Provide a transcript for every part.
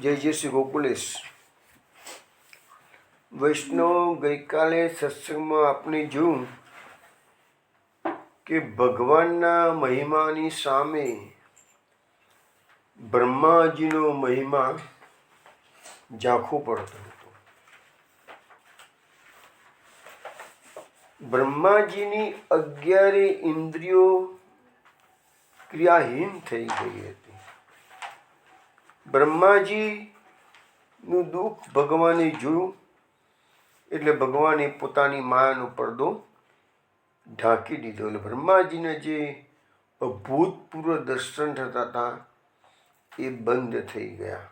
જય જય શ્રી ગોકુલેશ. વૈષ્ણવ, ગઈકાલે સત્સંગમાં આપણે જોયું કે ભગવાનના મહિમાની સામે બ્રહ્માજીનો મહિમા ઝાંખો પડતો હતો. બ્રહ્માજીની 11 ઇન્દ્રિયો ક્રિયાહીન થઈ ગઈ હતી. બ્રહ્માજીનું દુઃખ ભગવાને જોયું એટલે ભગવાને પોતાની માયાનો પડદો ઢાંકી દીધો. એટલે બ્રહ્માજીને જે અભૂતપૂર્વ દર્શન થતા હતા એ બંધ થઈ ગયા.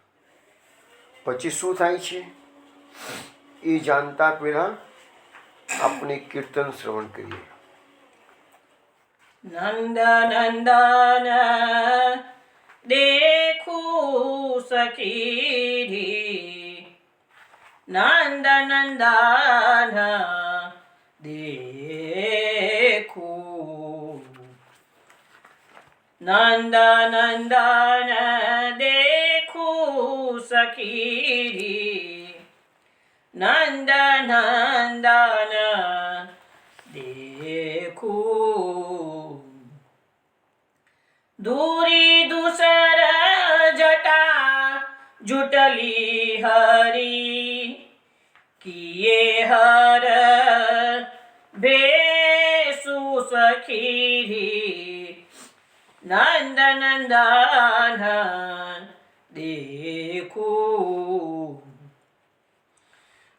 પછી શું થાય છે એ જાણતા પહેલા આપણે કીર્તન શ્રવણ કરીએ. નંદ નંદન દેખું સખી, નંદ નંદન દેખું, નંદ નંદન દેખું સખી, નંદ નંદન દેખું. दूरी दूसर जटा जुटली हरी, किए हर भेसु सखी, नंद नंदन देखूं.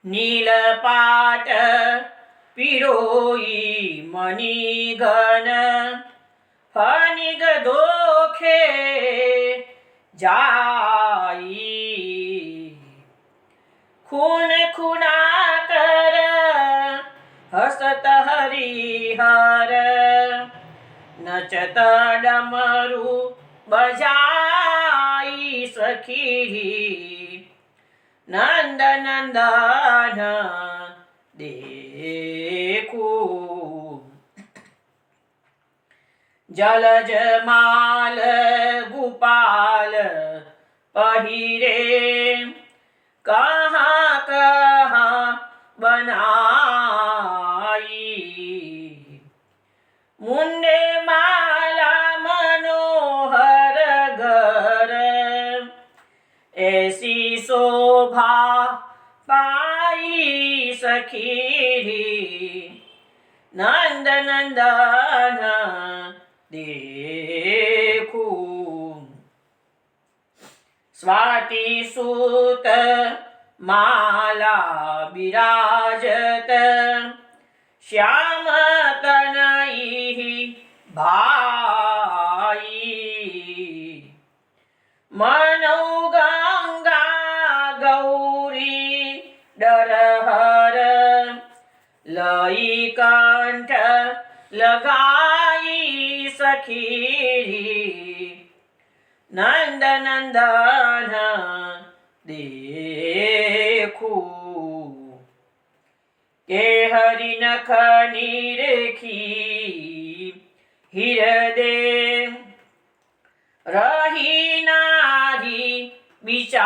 नीलपाट पिरोई मणिघन, फनिग दोखे जाई, खून खुना कर हसत हरिहर, नचत डमरू बजाई सखी, नंद नंदन देखूं. जलज माल गोपाल पहिरे, कहाँ कहाँ बनाई, मुंडे माला मनोहर घर, ऐसी शोभा पाई सखी, नंद नंदन देखूं. स्वाति सूत माला विराजत, श्याम तनई भाई, मनौ गंगा गौरी डरहर, लई कंठ लगाई सखी, नंद नंदन देखूं. के हरि नख निरेखी हृदय, रही नारी बिचारी,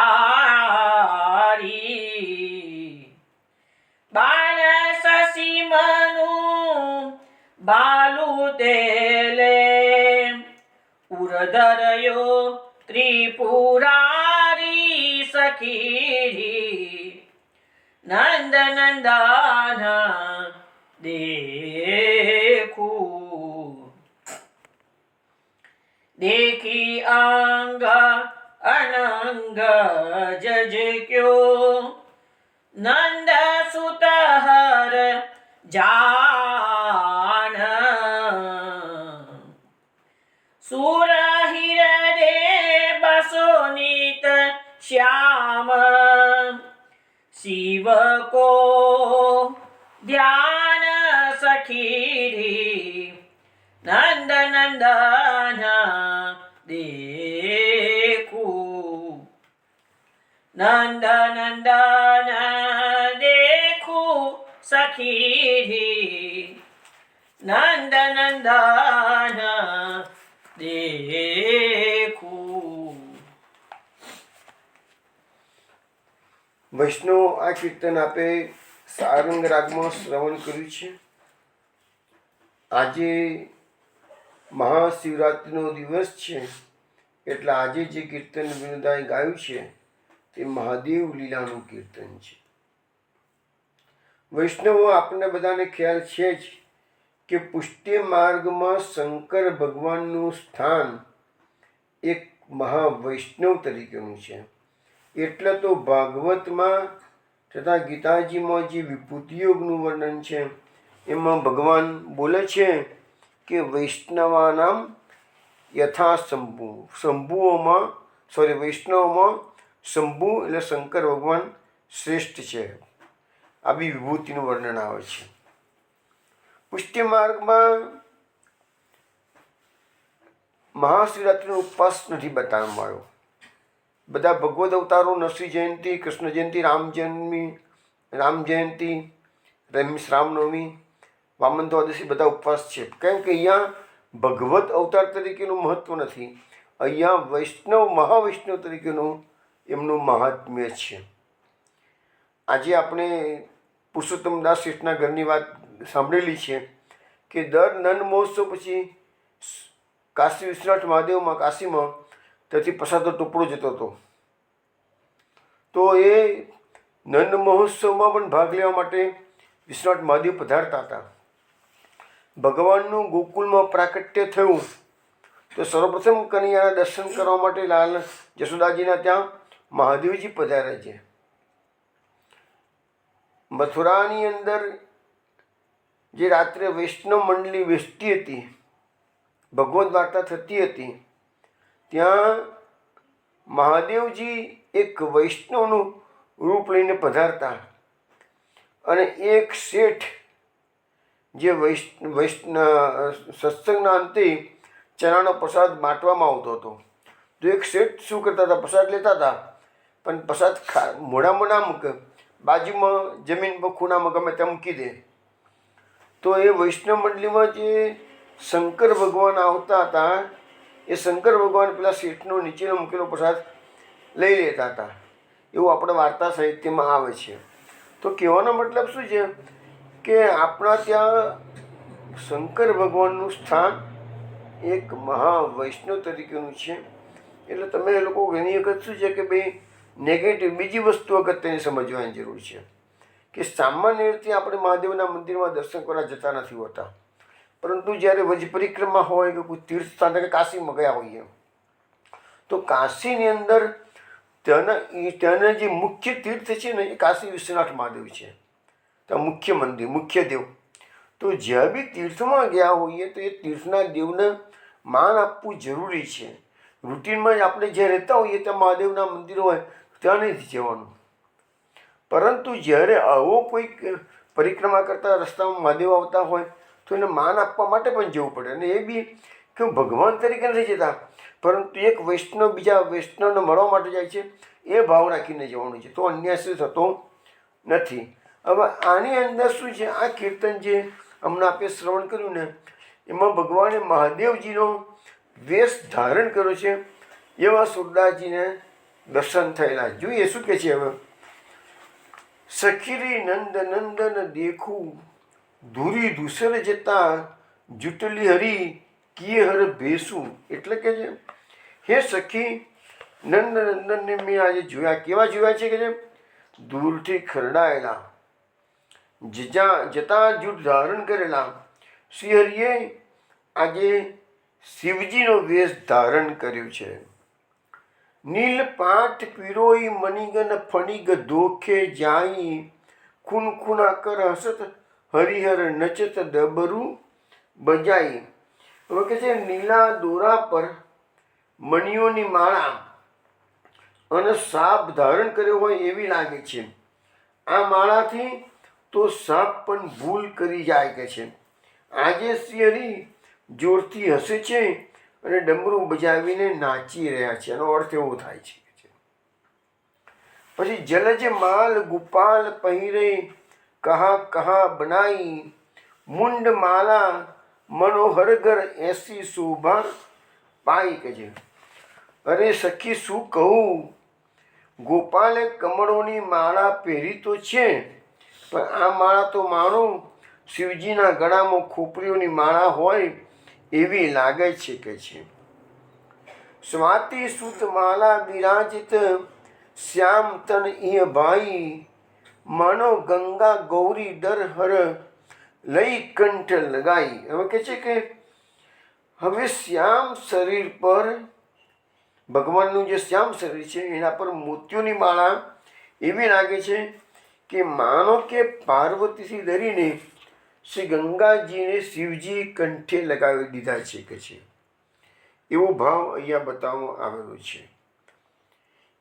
बाल शशि मनु बालू तेले, उर्धरयो त्रिपुरारी सखी, नंद नंदन देखूं. देखी अंग अनंग जज क्यों, नंद सुत हर जान, सुर हृदय बसो नित श्याम, शिव को ध्यान सखी, नंद नंदन देखूं. नंद नंदन देखूं सखी, नंद नंदन देखूं. વૈષ્ણવ આ કીર્તન આપે સારંગ રાગમાં શ્રવણ કર્યું છે. આજે મહાશિવરાત્રિનો દિવસ છે, એટલે આજે જે કીર્તન વિનોદાએ ગાયું છે તે મહાદેવ લીલાનું કીર્તન છે. વૈષ્ણવો આપણને બધાને ખ્યાલ છે જ કે પુષ્ટિ માર્ગમાં શંકર ભગવાનનું સ્થાન એક મહાવૈષ્ણવ તરીકેનું છે. એટલે તો ભાગવતમાં તથા ગીતાજીમાં જે વિભૂતિ યોગનું વર્ણન છે એમાં ભગવાન બોલે છે કે વૈષ્ણવાનામ યથા શંભુ, વૈષ્ણવમાં શંભુ એટલે શંકર ભગવાન શ્રેષ્ઠ છે. આવી વિભૂતિનું વર્ણન આવે છે. પુષ્ટિ માર્ગમાં મહાશિવરાત્રિનો ઉપવાસ નથી બતાવવામાં આવ્યો. બધા ભગવદ અવતારો, નરસિંહ જયંતિ, કૃષ્ણ જયંતિ, રામ જયંતિ, રામનવમી, વામન દ્વાદશી બધા ઉપવાસ છે. કેમ કે અહીંયા ભગવત અવતાર તરીકેનું મહત્વ નથી, અહીંયા વૈષ્ણવ મહાવૈષ્ણવ તરીકેનું એમનું મહાત્મ્ય છે. આજે આપણે પુરુષોત્તમદાસ શેઠના ઘરની વાત સાંભળેલી છે કે દર નંદ મહોત્સવ પછી કાશી વિશ્વનાથ મહાદેવમાં કાશીમાં ત્યાંથી પ્રસાદનો ટુકડો જતો હતો. તો એ નંદ મહોત્સવમાં પણ ભાગ લેવા માટે વિશ્વનાથ મહાદેવ પધારતા હતા. ભગવાનનું ગોકુલમાં પ્રાકટ્ય થયું તો સર્વપ્રથમ કનૈયાના દર્શન કરવા માટે લાલ જશોદાજીના ત્યાં મહાદેવજી પધારે છે. મથુરાની અંદર જે રાત્રે વૈષ્ણવ મંડળી બેસતી હતી, ભગવદ વાર્તા થતી હતી, ત્યાં મહાદેવજી એક વૈષ્ણવનું રૂપ લઈને પધારતા અને એક શેઠ જે સત્સંગના અંતે ચણાનો પ્રસાદ બાંટવામાં આવતો હતો. તો એક શેઠ શું કરતા હતા, પ્રસાદ લેતા હતા પણ પ્રસાદ મોઢામાં ના મૂકે, બાજુમાં જમીન પર ખૂણામાં ગમે ત્યાં મૂકી દે. તો એ વૈષ્ણવ મંડળીમાં જે શંકર ભગવાન આવતા હતા એ શંકર ભગવાન પેલા શેઠનો નીચેનો મૂકેલો પ્રસાદ લઈ લેતા હતા. એવું આપણે વાર્તા સાહિત્યમાં આવે છે. તો કહેવાનો મતલબ શું છે કે આપણા ત્યાં શંકર ભગવાનનું સ્થાન એક મહાવૈષ્ણવ તરીકેનું છે. એટલે તમે એ લોકો ઘણી વખત શું છે કે ભાઈ નેગેટિવ બીજી વસ્તુ અગત્યની સમજવાની જરૂર છે કે સામાન્ય રીતે આપણે મહાદેવના મંદિરમાં દર્શન કરવા જતા નથી હોતા, પરંતુ જ્યારે વજ પરિક્રમા હોય કે કોઈ તીર્થ સ્થાન કે કાશીમાં ગયા હોઈએ તો કાશીની અંદર ત્યાંના જે મુખ્ય તીર્થ છે ને એ કાશી વિશ્વનાથ મહાદેવ છે, ત્યાં મુખ્ય મંદિર, મુખ્ય દેવ. તો જ્યાં બી તીર્થમાં ગયા હોઈએ તો એ તીર્થના દેવને માન આપવું જરૂરી છે. રૂટીનમાં જ આપણે જ્યાં રહેતા હોઈએ ત્યાં મહાદેવના મંદિર હોય ત્યાં નથી જવાનું, પરંતુ જ્યારે આવો કોઈ પરિક્રમા કરતા રસ્તામાં મહાદેવ આવતા હોય તો એને માન આપવા માટે પણ જવું પડે. અને એ બી કે ભગવાન તરીકે નથી જતા, પરંતુ એક વૈષ્ણવ બીજા વૈષ્ણવને મળવા માટે જાય છે એ ભાવ રાખીને જવાનું છે, તો અન્યાય થતો નથી. હવે આની અંદર શું છે, આ કીર્તન જે હમણાં આપણે શ્રવણ કર્યું ને એમાં ભગવાને મહાદેવજીનો વેશ ધારણ કર્યો છે એવા સુરદાસજીને દર્શન થયેલા. જોઈએ શું કે છે હવે. સખીરી નંદ નંદન દેખું ધૂરી ધૂસર જતા જુટલી હરી કિયે હર ભેસું. એટલે કે છે હે સખી નંદ નંદનને મેં આજે જોયા. કેવા જોયા છે કે જે દૂરથી ખરડાયેલા, જતા જૂટ ધારણ કરેલા. શ્રી હરિએ આજે શિવજીનો વેશ ધારણ કર્યું છે. નીલ પાઠ પીરોઈ મણિગન ફણીગ ધોખે જાઈ ખૂન ખૂના કર હસત હરિહર નચત ડબરું બજાઈ. હવે કે છે નીલા દોરા પર મણિઓની માળા અને સાપ ધારણ કર્યો હોય એવી લાગે છે. આ માળાથી તો સાપ પણ ભૂલ કરી જાય કે છે. આજે શ્રી હરિ જોરથી હસે છે અને ડમરું બજાવીને નાચી રહ્યા છે. એનો અર્થ એવો થાય છે. પછી જલજ માલ ગોપાલ પહેરે કહા કહા બનાઈ મુંડ માલા મનોહર ઘર એસી શોભા પાઈ કે છે. અરે સખી શું કહું, ગોપાલે કમળોની માળા પહેરી તો છે, પણ આ માળા તો માનો શિવજીના ગળામાં ખોપરીઓની માળા હોય એવી લાગે છે કે છે. સ્વાતિ સુત માલા બિરાજિત શ્યામ તન ઇય ભાઈ, માનો ગંગા ગૌરી દર હર લઈ કંઠ લગાઈ. હવે કહે છે કે હવે શ્યામ શરીર પર, ભગવાનનું જે શ્યામ શરીર છે એના પર મોતીઓની માળા એવી લાગે છે કે માનો કે પાર્વતીથી ડરીને શ્રી ગંગાજીને શિવજી કંઠે લગાવી દીધા છે કે છે. એવો ભાવ અહીંયા બતાવવામાં આવેલો છે.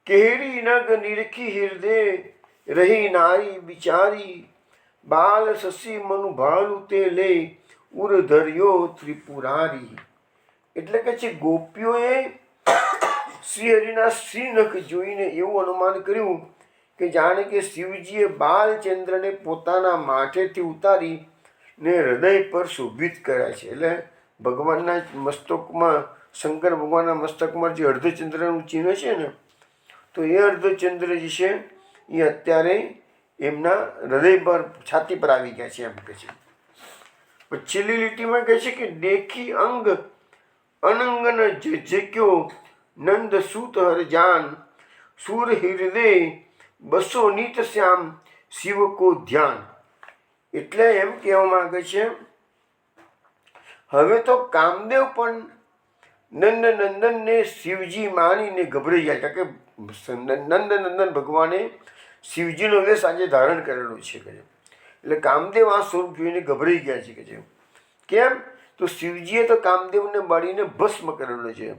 કેહરી નગ નિરખી હૃદય રહી નારી બિચારી, બાલ શશી મનુ ભાલુ તે લે ઉર ધર્યો ત્રિપુરારી. એટલે કે છે ગોપીઓએ શ્રી હરિના શ્રીનખ જોઈને એવું અનુમાન કર્યું કે જાણે કે શિવજીએ બાલચંદ્રને પોતાના માથેથી ઉતારી ને હૃદય પર શોભિત કર્યા છે. એટલે ભગવાનના મસ્તકમાં, શંકર ભગવાનના મસ્તકમાં જે અર્ધચંદ્રનું ચિહ્ન છે ને, તો એ અર્ધચંદ્ર જે છે એ અત્યારે એમના હૃદય પર, છાતી પર આવી ગયા છે એમ કહે છે. છેલ્લી લીટીમાં કહે છે કે દેખી અંગ અનંગન ઝેક્યો નંદ સૂત હર જાન, સુર હૃદય બસો નીત શ્યામ શિવ કો ધ્યાન. એટલે એમ કહેવા માંગે છે હવે તો કામદેવ પણ નંદનંદનને શિવજી માનીને ગભરાઈ જાય. કારણ કે નંદનંદન ભગવાને શિવજીનો વેશ આજે ધારણ કરેલો છે કે એટલે કામદેવ આ સ્વરૂપ જોઈને ગભરાઈ ગયા છે કે છે. કેમ? તો શિવજીએ તો કામદેવને બાળીને ભસ્મ કરેલો છે,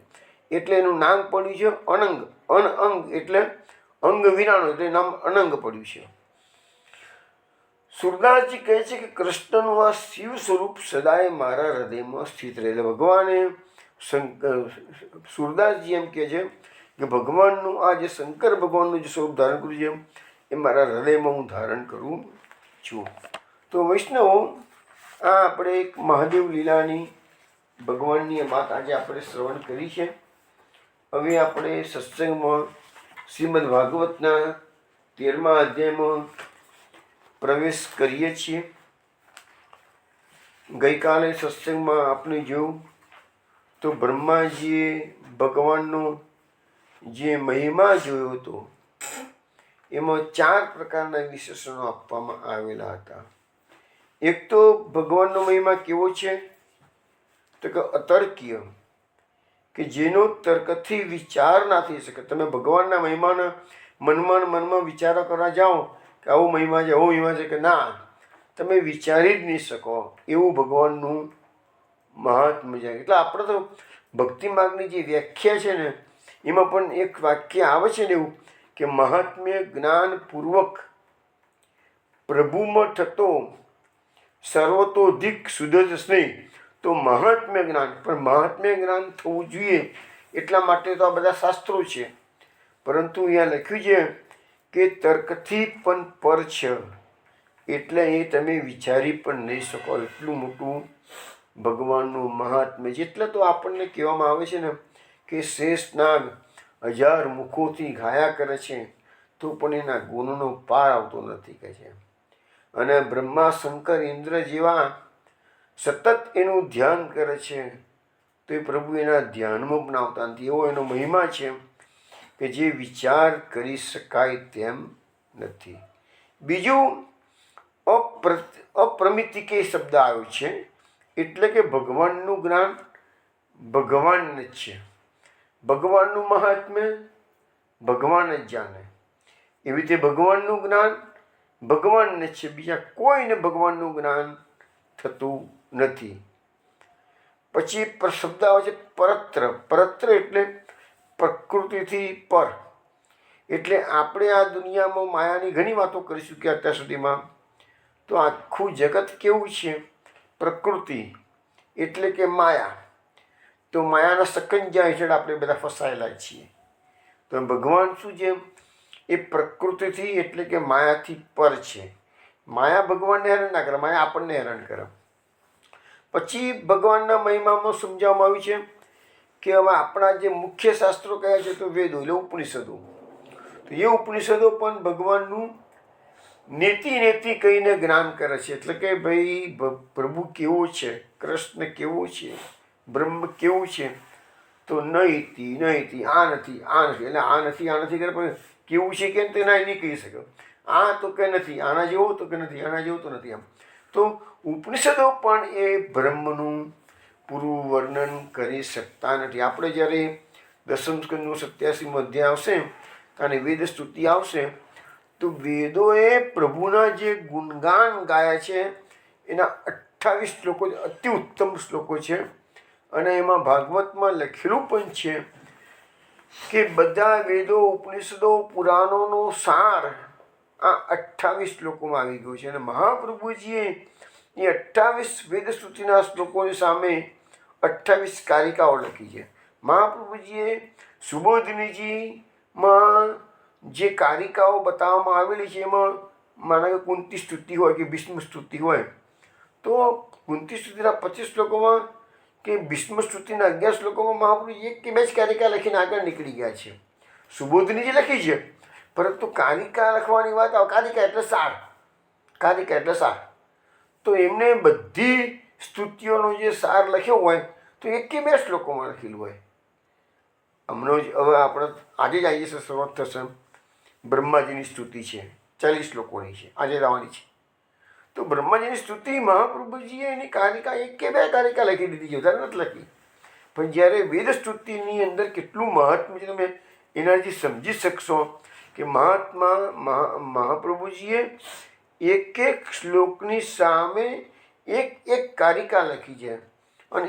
એટલે એનું નામ પડ્યું છે અનંગ. અનઅંગ એટલે અંગ વિનાનો, એટલે નામ અનંગ પડ્યું છે. સુરદાસજી કહે છે કે કૃષ્ણનું આ શિવ સ્વરૂપ સદાય મારા હૃદયમાં સ્થિત રહે. ભગવાને સુરદાસજી એમ કહે છે કે ભગવાનનું આ જે શંકર ભગવાનનું જે સ્વરૂપ ધારણ કર્યું છે એ મારા હૃદયમાં હું ધારણ કરું છું. તો વૈષ્ણવો, આ આપણે એક મહાદેવ લીલાની ભગવાનની વાત આજે આપણે શ્રવણ કરી છે. હવે આપણે સત્સંગમાં શ્રીમદ ભાગવતના 13મા અધ્યાયમાં પ્રવેશ કરીએ છીએ. ગઈકાલે સત્સંગમાં આપણે જોયું તો બ્રહ્માજીએ ભગવાનનો જે મહિમા જોયો હતો એમાં 4 પ્રકારના વિશેષણો આપવામાં આવેલા હતા. એક તો ભગવાનનો મહિમા કેવો છે તો કે અતર્કીય, કે જેનો તર્કથી વિચાર ના થઈ શકે. તમે ભગવાનના મહિમાના મનમાં વિચારો કરવા જાઓ કે આવો મહિમા છે, આવો મહિમા છે, કે ના, તમે વિચારી જ નહીં શકો એવું ભગવાનનું મહાત્મ્ય છે. એટલે આપણે તો ભક્તિ માર્ગની જે વ્યાખ્યા છે ને એમાં પણ એક વાક્ય આવે છે ને એવું કે મહાત્મ્ય જ્ઞાનપૂર્વક પ્રભુમાં થતો સર્વતોધિક શુદ્ધ સ્નેહ. તો મહાત્મ્ય જ્ઞાન, પણ મહાત્મ્ય જ્ઞાન થવું જોઈએ એટલા માટે તો આ બધા શાસ્ત્રો છે, પરંતુ અહીંયા લખ્યું છે કે તર્કથી પણ પર છે, એટલે એ તમે વિચારી પણ નહીં શકો એટલું મોટું ભગવાનનું મહાત્મ્ય છે. એટલે તો આપણને કહેવામાં આવે છે ને કે શેષ નાગ 1000 મુખોથી ગાયા કરે છે તો પણ એના ગુણનો પાર આવતો નથી કહે છે. અને બ્રહ્મા શંકર ઇન્દ્ર જેવા સતત એનું ધ્યાન કરે છે તો એ પ્રભુ એના ધ્યાનમાં પણ આવતા નથી. એવો એનો મહિમા છે કે જે વિચાર કરી શકાય તેમ નથી. બીજું અપ્રમિતિકે શબ્દ આવ્યો છે, એટલે કે ભગવાનનું જ્ઞાન ભગવાન જ છે, ભગવાનનું મહાત્મ્ય ભગવાન જ જાણે. એવી રીતે ભગવાનનું જ્ઞાન ભગવાનને છે, બીજા કોઈને ભગવાનનું જ્ઞાન થતું નથી. પછી શબ્દ આવે છે પરત્ર. પરત્ર એટલે પ્રકૃતિથી પર. એટલે આપણે આ દુનિયામાં માયાની ઘણી વાતો કરી ચૂક્યા અત્યાર સુધીમાં. તો આખું જગત કેવું છે? પ્રકૃતિ એટલે કે માયા. તો માયાના સકંજા હેઠળ આપણે બધા ફસાયેલા છીએ. તો ભગવાન શું છે? એ પ્રકૃતિથી એટલે કે માયાથી પર છે. માયા ભગવાનને હેરાન ના કરે, માયા આપણને હેરાન કરે. પછી ભગવાનના મહિમામાં સમજાવવામાં આવ્યું છે કે હવે આપણા જે મુખ્ય શાસ્ત્રો કયા છે તો વેદો એટલે ઉપનિષદો. તો એ ઉપનિષદો પણ ભગવાનનું નેતિ નેતિ કહીને જ્ઞાન કરે છે. એટલે કે ભાઈ પ્રભુ કેવો છે, કૃષ્ણ કેવો છે, બ્રહ્મ કેવું છે, તો નહીતી નહીતી આ નથી આ નથી, એટલે આ નથી આ નથી કરે, પણ કેવું છે કેમ તો એના નહીં કહી શકે. આ તો કે નથી આના જેવો, તો કે નથી આના જેવો, તો નથી આમ. તો ઉપનિષદો પણ એ બ્રહ્મનું પૂરું વર્ણન કરી શકતા નથી. આપણે જ્યારે દસમ સ્કંદનું 87મો અધ્યાય આવશે અને વેદ સ્તુતિ આવશે, તો વેદોએ પ્રભુના જે ગુણગાન ગાયા છે એના 28 શ્લોકો અતિ ઉત્તમ શ્લોકો છે. અને એમાં ભાગવતમાં લખેલું પણ છે કે બધા વેદો ઉપનિષદો પુરાણોનો સાર આ 28 શ્લોકોમાં આવી ગયો છે. અને મહાપ્રભુજીએ એ 28 વેદ સ્તુતિના શ્લોકોની સામે 28 કારિકાઓ લખી છે. મહાપ્રભુજીએ સુબોધિનીજીમાં જે કારિકાઓ બતાવવામાં આવેલી છે એમાં માનો કે કુંતી સ્તુતિ હોય કે ભીષ્મ સ્તુતિ હોય, તો કુંતી સ્તુતિના 25 શ્લોકોમાં કે ભીષ્મ સ્તુતિના 11 શ્લોકોમાં મહાપ્રભુજી એક કે બે જ કારિકા લખીને આગળ નીકળી ગયા છે. સુબોધિનીજી લખી છે, પરંતુ કારિકા લખવાની વાત આવે, કારિકા એટલે સાર, કારિકા એટલે સાર. તો એમને બધી સ્તુતિઓનો જે સાર લખ્યો હોય તો એક કે બે શ્લોકોમાં લખેલું હોય. હમણાં જ હવે આપણે આજે જ આવીએ છીએ, શરૂઆત થશે. બ્રહ્માજીની સ્તુતિ છે, 40 શ્લોકોની છે, આજે આવવાની છે. તો બ્રહ્માજીની સ્તુતિ મહાપ્રભુજીએ એની કારિકા એક કે બે કારિકા લખી દીધી છે, વધારે નથી લખી. પણ જ્યારે વેદ સ્તુતિની અંદર કેટલું મહાત્મ્ય છે તમે એનાથી સમજી શકશો કે મહાપ્રભુજીએ એક એક શ્લોકની સામે એક કારિકા લખી છે. અને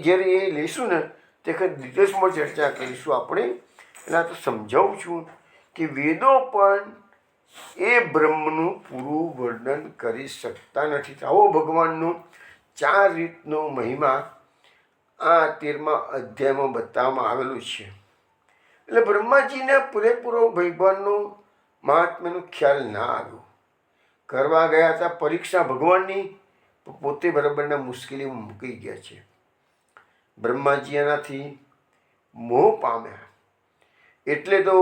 જ્યારે એ લઈશું ને તે ડિટેલ્સમાં ચર્ચા કરીશું આપણે. એટલે તો સમજાવું છું કે વેદો પણ એ બ્રહ્મનું પૂરું વર્ણન કરી શકતા નથી. આવો ભગવાનનો 4 રીતનો મહિમા આ 13મા અધ્યાયમાં બતાવવામાં આવેલું છે. એટલે બ્રહ્માજીને પૂરેપૂરો ભગવાનનો મહાત્મ્યનો ખ્યાલ ના આવ્યો. કરવા ગયા હતા પરીક્ષા ભગવાનની, પોતે બરાબરના મુશ્કેલીમાં મૂકી ગયા છે. બ્રહ્માજી એનાથી મોહ પામ્યા, એટલે તો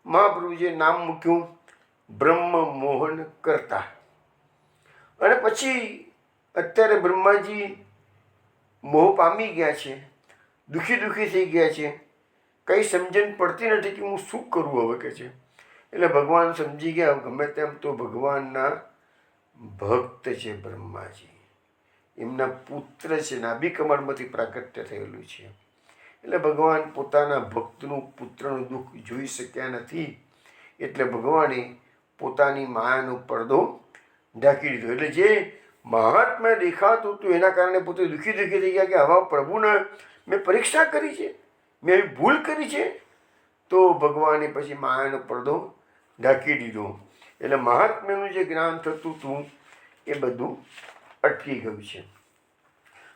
મહાપ્રભુજીએ નામ મૂક્યું બ્રહ્મ મોહન કરતા. અને પછી અત્યારે બ્રહ્માજી મોહ પામી ગયા છે, દુઃખી થઈ ગયા છે, કંઈ સમજણ પડતી નથી કે હું શું કરું હવે કે છે. એટલે ભગવાન સમજી ગયા ગમે તેમ તો ભગવાનના ભક્ત છે બ્રહ્માજી, એમના પુત્ર છે, નાભી કમળમાંથી પ્રાગટ્ય થયેલું છે. એટલે ભગવાન પોતાના ભક્તનું પુત્રનું દુઃખ જોઈ શક્યા નથી, એટલે ભગવાને પોતાની માયાનો પડદો ઢાંકી દીધો. એટલે જે મહાત્મ્ય દેખાતું હતું એના કારણે પોતે દુઃખી થઈ ગયા કે આવા પ્રભુને મેં પરીક્ષા કરી છે, મેં એવી ભૂલ કરી છે. તો ભગવાને પછી માયાનો પડદો ઢાંકી દીધો. એટલે મહાત્મ્યનું જે જ્ઞાન થતું હતું એ બધું અટકી ગયું છે.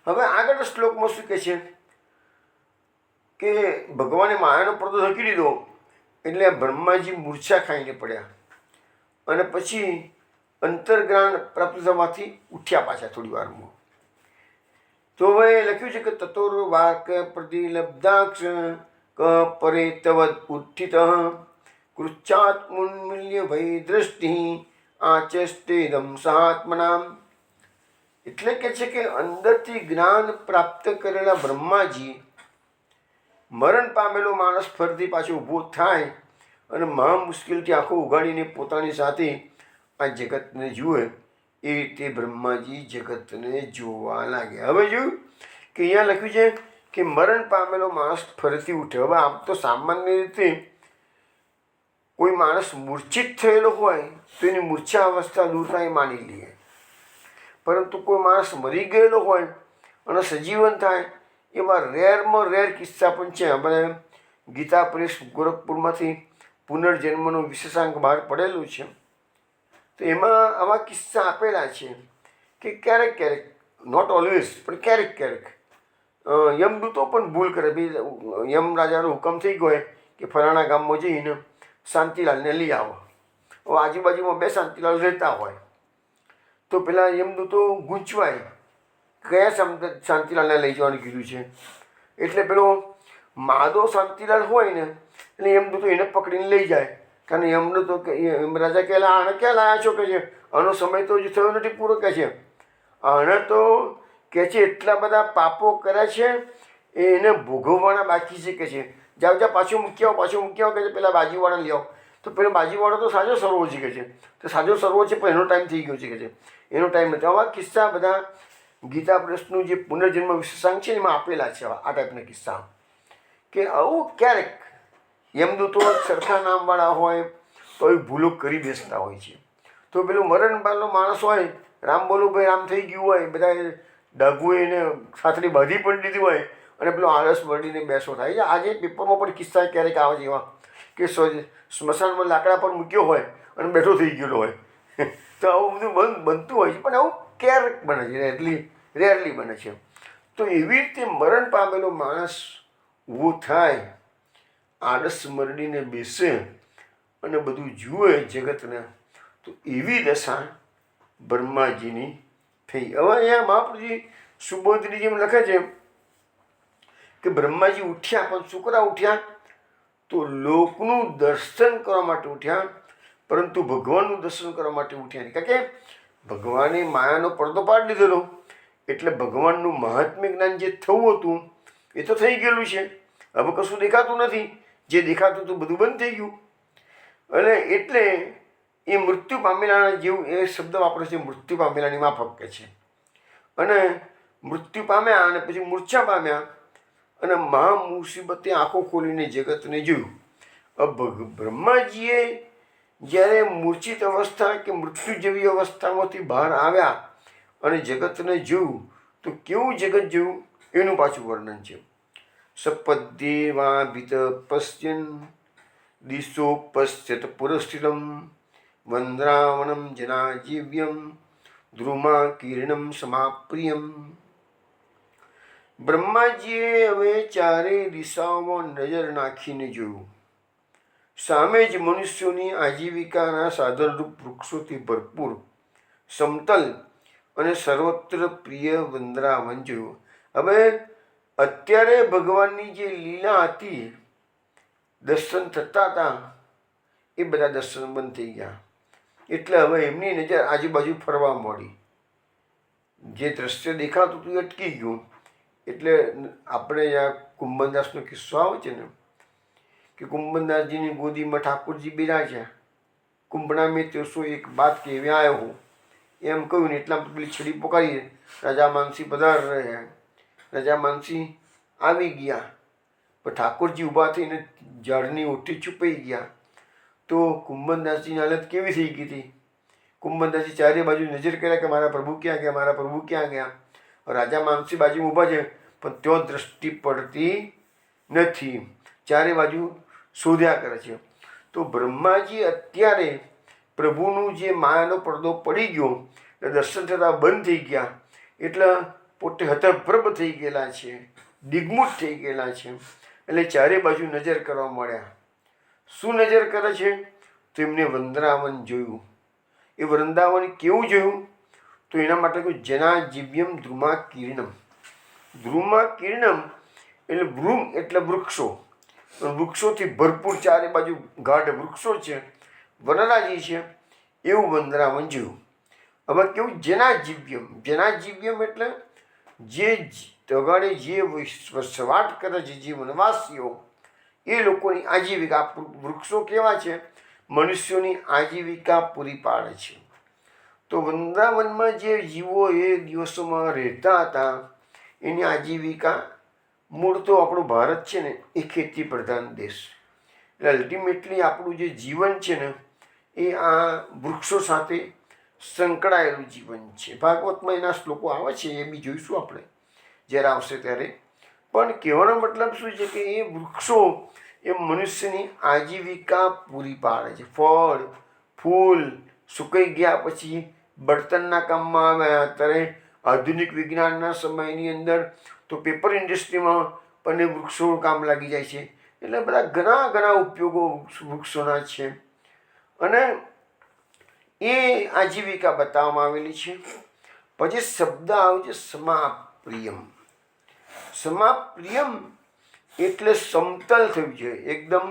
હવે આગળ શ્લોકમાં શું કહે છે કે ભગવાને માયાનો પડદો ઢાંકી દીધો એટલે બ્રહ્માજી મૂર્છા ખાઈને પડ્યા અને પછી અંતર્જ્ઞાન પ્રાપ્ત થવાથી ઉઠ્યા પાછા થોડી વારમાં. તો હવે લખ્યું છે કે તતોર વાક પ્રતિલબ્ધાક્ષ ક પરે તવદ ઉત્થિત કૃચ્છાત્મુન્મિલ્ય ભય દ્રષ્ટિ આચષ્ટેદમ સહાત્મનામ. એટલે કે છે કે અંદરથી જ્ઞાન પ્રાપ્ત કરેલા બ્રહ્માજી મરણ પામેલો માણસ ફરીથી પાછો ઊભો થાય અને મહા મુશ્કેલથી આંખો ઉઘાડીને પોતાની સાથે આ જગતને જુએ, એ રીતે બ્રહ્માજી જગતને જોવા લાગ્યા. હવે જોયું કે અહીંયા લખ્યું છે કે મરણ પામેલો માણસ ફરીથી ઉઠે. હવે આમ તો સામાન્ય રીતે કોઈ માણસ મૂર્છિત થયેલો હોય તો એની મૂર્છા અવસ્થા દૂર થાય માની લઈએ, પરંતુ કોઈ માણસ મરી ગયેલો હોય અને સજીવન થાય એવા રેરમાં રેર કિસ્સા પણ છે. આપણે ગીતા પ્રેસ ગોરખપુરમાંથી પુનર્જન્મનો વિશેષાંક બહાર પડેલું છે, તો એમાં આવા કિસ્સા આપેલા છે કે ક્યારેક ક્યારેક, નોટ ઓલવેઝ પણ ક્યારેક ક્યારેક યમદૂતો પણ ભૂલ કરે. ભાઈ યમ રાજાનો હુકમ થઈ ગયો કે ફલાણા ગામમાં જઈને શાંતિલાલને લઈ આવો. હવે આજુબાજુમાં 2 શાંતિલાલ રહેતા હોય તો પેલા યમદૂતો ગૂંચવાય કયા શાંતિલાલને લઈ જવાનું કીધું છે. એટલે પેલો માધો શાંતિલાલ હોય ને એટલે યમદૂતો એને પકડીને લઈ જાય કારણ એમનું તો એમ રાજા કહેલા આને ક્યાં લાયા છો કે છે, આનો સમય તો હજુ થયો નથી પૂરો કે છે. આને તો કે છે એટલા બધા પાપો કર્યા છે એને ભોગવવાના બાકી છે કે છે. જાઓ જાઓ પાછું મૂકી આવો કે છે. પેલા બાજીવાળાને લઈ આવો. તો પેલો બાજીવાળો તો સાજો સરવો છે કે છે. તો સાજો સરવો છે પણ એનો ટાઈમ થઈ ગયો છે કે છે. એનો ટાઈમ નથી. આવા કિસ્સા બધા ગીતા પ્રેસનું જે પુનર્જન્મ વિશેષાંક છે એમાં આપેલા છે આ ટાઈપના કિસ્સા. કે આવું ક્યારેક યમદૂતો સરખા નામવાળા હોય તો એ ભૂલો કરી બેસતા હોય છે. તો પેલું મરણ પામેલો માણસ હોય, રામ બોલું ભાઈ રામ થઈ ગયું હોય, બધા ડાઘુએ એને સાથળી બાંધી પણ દીધી હોય અને પેલો આળસ મળીને બેસો થાય છે. આજે પેપરમાં પણ કિસ્સા ક્યારેક આવે છે એવા કે સ્મશાનમાં લાકડા પર મૂક્યો હોય અને બેઠો થઈ ગયેલો હોય. તો આવું બધું બનતું હોય છે પણ આવું ક્યારેક બને છે, રેરલી બને છે. તો એવી રીતે મરણ પામેલો માણસ ઊભો થાય, આળસ મરડીને બેસે અને બધું જુએ જગતને, તો એવી દશા બ્રહ્માજીની થઈ. હવે અહીંયા મહાપ્રભુજી સુબોધની જેમ લખે છે કે બ્રહ્માજી ઉઠ્યા પણ શું કરવા ઉઠ્યા? તો લોકનું દર્શન કરવા માટે ઉઠ્યા, પરંતુ ભગવાનનું દર્શન કરવા માટે ઉઠ્યા નહીં. કારણ કે ભગવાને માયાનો પડદો પાડી દીધેલો એટલે ભગવાનનું મહાત્મ્ય જ્ઞાન જે થવું હતું એ તો થઈ ગયેલું છે. હવે કશું દેખાતું નથી. જે દેખાતું હતું બધું બંધ થઈ ગયું. અને એટલે એ મૃત્યુ પામેલાના જેવું એ શબ્દ વાપરે છે, મૃત્યુ પામેલાની માફક કે છે. અને મૃત્યુ પામ્યા અને પછી મૂર્છા પામ્યા અને મહા મુસીબતે આંખો ખોલીને જગતને જોયું. બ્રહ્માજીએ જ્યારે મૂર્છિત અવસ્થા કે મૃત્યુ જેવી અવસ્થામાંથી બહાર આવ્યા અને જગતને જોયું તો કેવું જગત જોયું એનું પાછું વર્ણન છે. સપદ્યેવાભિત પશ્યન દિશો પશ્યત પુરસ્થિતમ વંદ્રાવનમ જનાજીવ્યમ ધ્રુમા કિરણમ સમાપ્રિયમ. બ્રહ્માજીએ હવે ચારે દિશાઓમાં નજર નાખીને જોયું. સામે જ મનુષ્યોની આજીવિકાના સાધનરૂપ વૃક્ષોથી ભરપૂર સમતલ અને સર્વત્ર પ્રિય વંદ્રાવન જોયું. હવે અત્યારે ભગવાનની જે લીલા હતી, દર્શન થતા હતા, એ બધા દર્શન બંધ થઈ ગયા. એટલે હવે એમની નજર આજુબાજુ ફરવા માંડી. જે દ્રશ્ય દેખાતું હતું એ અટકી ગયું. એટલે આપણે આ કુંભનદાસનો કિસ્સો આવે છે ને કે કુંભનદાસજીની ગોદીમાં ઠાકોરજી બિરાજ્યા. કુંભના મેં 301 બાત કહેવે આવ્યો હું એમ કહ્યું ને એટલા પેલી છડી પોકારી રાજા માનસી પધાર રહ્યા. રાજા માનસી આવી ગયા પણ ઠાકોરજી ઊભા થઈને ઝાડની ઓઠી છુપાઈ ગયા. તો કુંભનદાસજીની હાલત કેવી થઈ ગઈ હતી? કુંભનદાસજી ચારે બાજુ નજર કર્યા કે મારા પ્રભુ ક્યાં ગયા, મારા પ્રભુ ક્યાં ગયા. રાજા માનસી બાજુ ઊભા છે પણ ત્યાં દ્રષ્ટિ પડતી નથી. ચારે બાજુ શોધ્યા કરે છે. તો બ્રહ્માજી અત્યારે પ્રભુનું જે માયાનો પડદો પડી ગયો એટલે દર્શન થતાં બંધ થઈ ગયા. એટલે પોતે હતપ્રભ થઈ ગયેલા છે, દિગ્મૂઢ થઈ ગયેલા છે. એટલે ચારે બાજુ નજર કરવા મળ્યા. શું નજર કરે છે? તો એમને વૃંદાવન જોયું. એ વૃંદાવન કેવું જોયું? તો એના માટે કહ્યું જનાજીવ્યમ ધ્રુમા કિરણમ. ધ્રુમા કિરણમ એટલે ભ્રૂમ એટલે વૃક્ષો, વૃક્ષોથી ભરપૂર ચારે બાજુ ગાઢ વૃક્ષો છે, વનરાજી છે, એવું વૃંદાવન જોયું. હવે કેવું? જનાજીવ્યમ. જનાજીવ્યમ એટલે જે તગાડે જે વસવાટ કરે છે, જે વનવાસીઓ, એ લોકોની આજીવિકા. વૃક્ષો કેવા છે? મનુષ્યોની આજીવિકા પૂરી પાડે છે. તો વૃંદાવનમાં જે જીવો એ દિવસોમાં રહેતા હતા એની આજીવિકા, મૂળ તો આપણું ભારત છે ને એ ખેતી પ્રધાન દેશ. એટલે અલ્ટિમેટલી આપણું જે જીવન છે ને એ આ વૃક્ષો સાથે સંકળાયેલું જીવન છે. ભાગવતમાં એના શ્લોકો આવે છે, એ બી જોઈશું આપણે જ્યારે આવશે ત્યારે. પણ કહેવાનો મતલબ શું છે કે એ વૃક્ષો એ મનુષ્યની આજીવિકા પૂરી પાડે છે. ફળ ફૂલ સુકાઈ ગયા પછી બળતણના કામમાં આવ્યા. અત્યારે આધુનિક વિજ્ઞાનના સમયની અંદર તો પેપર ઇન્ડસ્ટ્રીમાં પણ વૃક્ષો કામ લાગી જાય છે. એટલે બધા ઘણા ઉપયોગો વૃક્ષોના છે. અને એ આજીવિકા બતાવવામાં આવેલી છે. પછી શબ્દ આવે છે સમાપ્રિયમ. સમાપ્રિયમ એટલે સમતલ થયું છે, એકદમ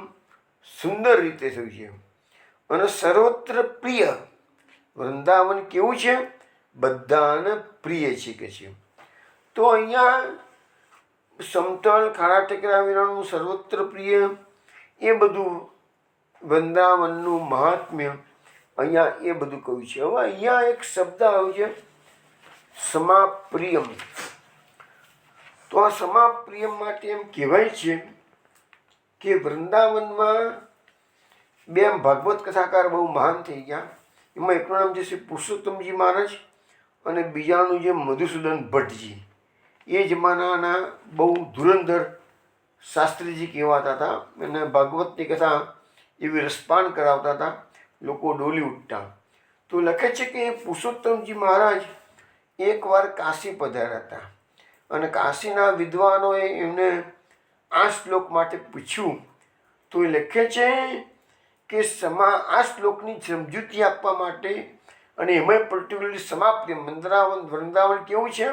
સુંદર રીતે થયું છે. અને સર્વત્ર પ્રિય. વૃંદાવન કેવું છે? બધાને પ્રિય છે કે છે. તો અહીંયા સમતલ ખાડા ટેકરા વિનાનું સર્વત્ર પ્રિય એ બધું વૃંદાવનનું મહાત્મ્ય અહીંયા એ બધું કહ્યું છે. હવે અહીંયા એક શબ્દ આવ્યો છે સમાપ્રિયમ. તો આ સમાપ્રિયમ માટે એમ કહેવાય છે કે વૃંદાવનમાં બે ભાગવત કથાકાર બહુ મહાન થઈ ગયા. એમાં એકનું નામ છે શ્રી પુરુષોત્તમજી મહારાજ અને બીજાનું જે મધુસૂદન ભટ્ટજી. એ જમાનાના બહુ ધુરંધર શાસ્ત્રીજી કહેવાતા હતા અને ભાગવતની કથા એવી રસપાન કરાવતા હતા, લોકો ડોલી ઉઠતા. તો લખે છે કે પુરુષોત્તમજી મહારાજ એકવાર કાશી પધાર્યા હતા અને કાશીના વિદ્વાનોએ એમને આ શ્લોક માટે પૂછ્યું. તો એ લખે છે કે આ શ્લોકની સમજૂતી આપવા માટે અને એમાં પર્ટિક્યુલરલી સમાપ્રિયમ વૃંદાવન કેવું છે?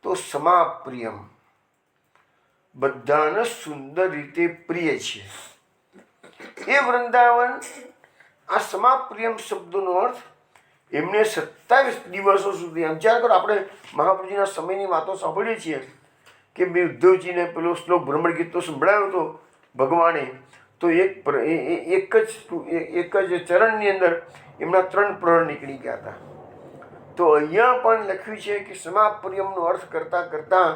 તો સમાપ્રિયમ, બધાને સુંદર રીતે પ્રિય છે એ વૃંદાવન. આ સમાપ્રિયમ શબ્દનો અર્થ એમને 27 દિવસો સુધી, વિચાર કરો, આપણે મહાપ્રભુજીના સમયની વાતો સાંભળીએ છીએ કે બે ઉદ્ધવજીને પેલો શ્લોક ભ્રમણ ગીતનો સંભળાયો હતો ભગવાને. તો એક જ ચરણની અંદર એમના 3 પ્રહર નીકળી ગયા હતા. તો અહીંયા પણ લખ્યું છે કે સમાપ્રિયમનો અર્થ કરતાં કરતાં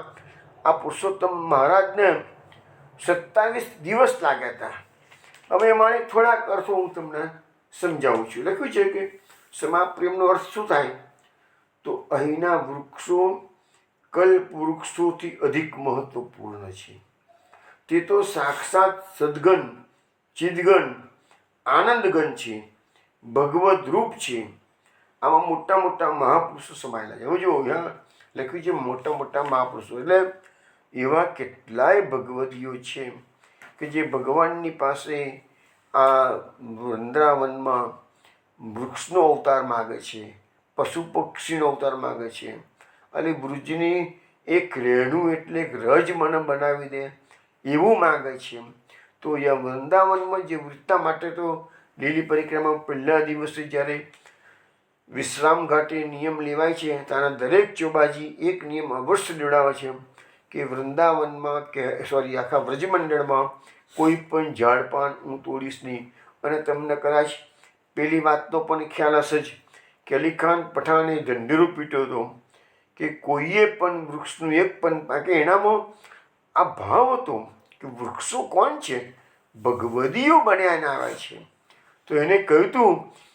આ પુરુષોત્તમ મહારાજને 27 દિવસ લાગ્યા હતા. હવે એમાં થોડાક અર્થો હું તમને સમજાવું છું. લખ્યું છે કે સમાપ્રિયમનો અર્થ શું થાય? તો અહીંના વૃક્ષો કલ્પ વૃક્ષોથી અધિક મહત્વપૂર્ણ છે. તે તો સાક્ષાત સદગન, ચિદગન, આનંદગન છે, ભગવદ રૂપ છે. આમાં મોટા મોટા મહાપુરુષો સમાયેલા છે. હવે જો અહીંયા લખ્યું છે મોટા મોટા મહાપુરુષો, એટલે એવા કેટલાય ભગવદીઓ છે કે જે ભગવાનની પાસે આ વૃંદાવનમાં વૃક્ષનો અવતાર માગે છે, પશુ પક્ષીનો અવતાર માગે છે, અને વૃજની એક રેણું એટલે એક રજ મને બનાવી દે એવું માગે છે. તો અહીંયા વૃંદાવનમાં જે વૃત્તા માટે તો લીલી પરિક્રમા પહેલા દિવસે જ્યારે વિશ્રામ ઘાટે નિયમ લેવાય છે ત્યાંના દરેક ચોબાજી એક નિયમ અવશ્ય જોડાવે છે કે વૃંદાવનમાં આખા વ્રજમંડળમાં કોઈ પણ ઝાડપાન હું તોડીશ નહીં. અને તમને કદાચ પેલી વાતનો પણ ખ્યાલ હશે જ કે અલીખાન પઠાણે ઢંઢેરો પીટ્યો હતો કે કોઈએ પણ વૃક્ષનું એક પણ, કે એનામાં આ ભાવ હતો કે વૃક્ષો કોણ છે? ભગવદીઓ બન્યાને આવે છે. તો એને કહ્યું હતું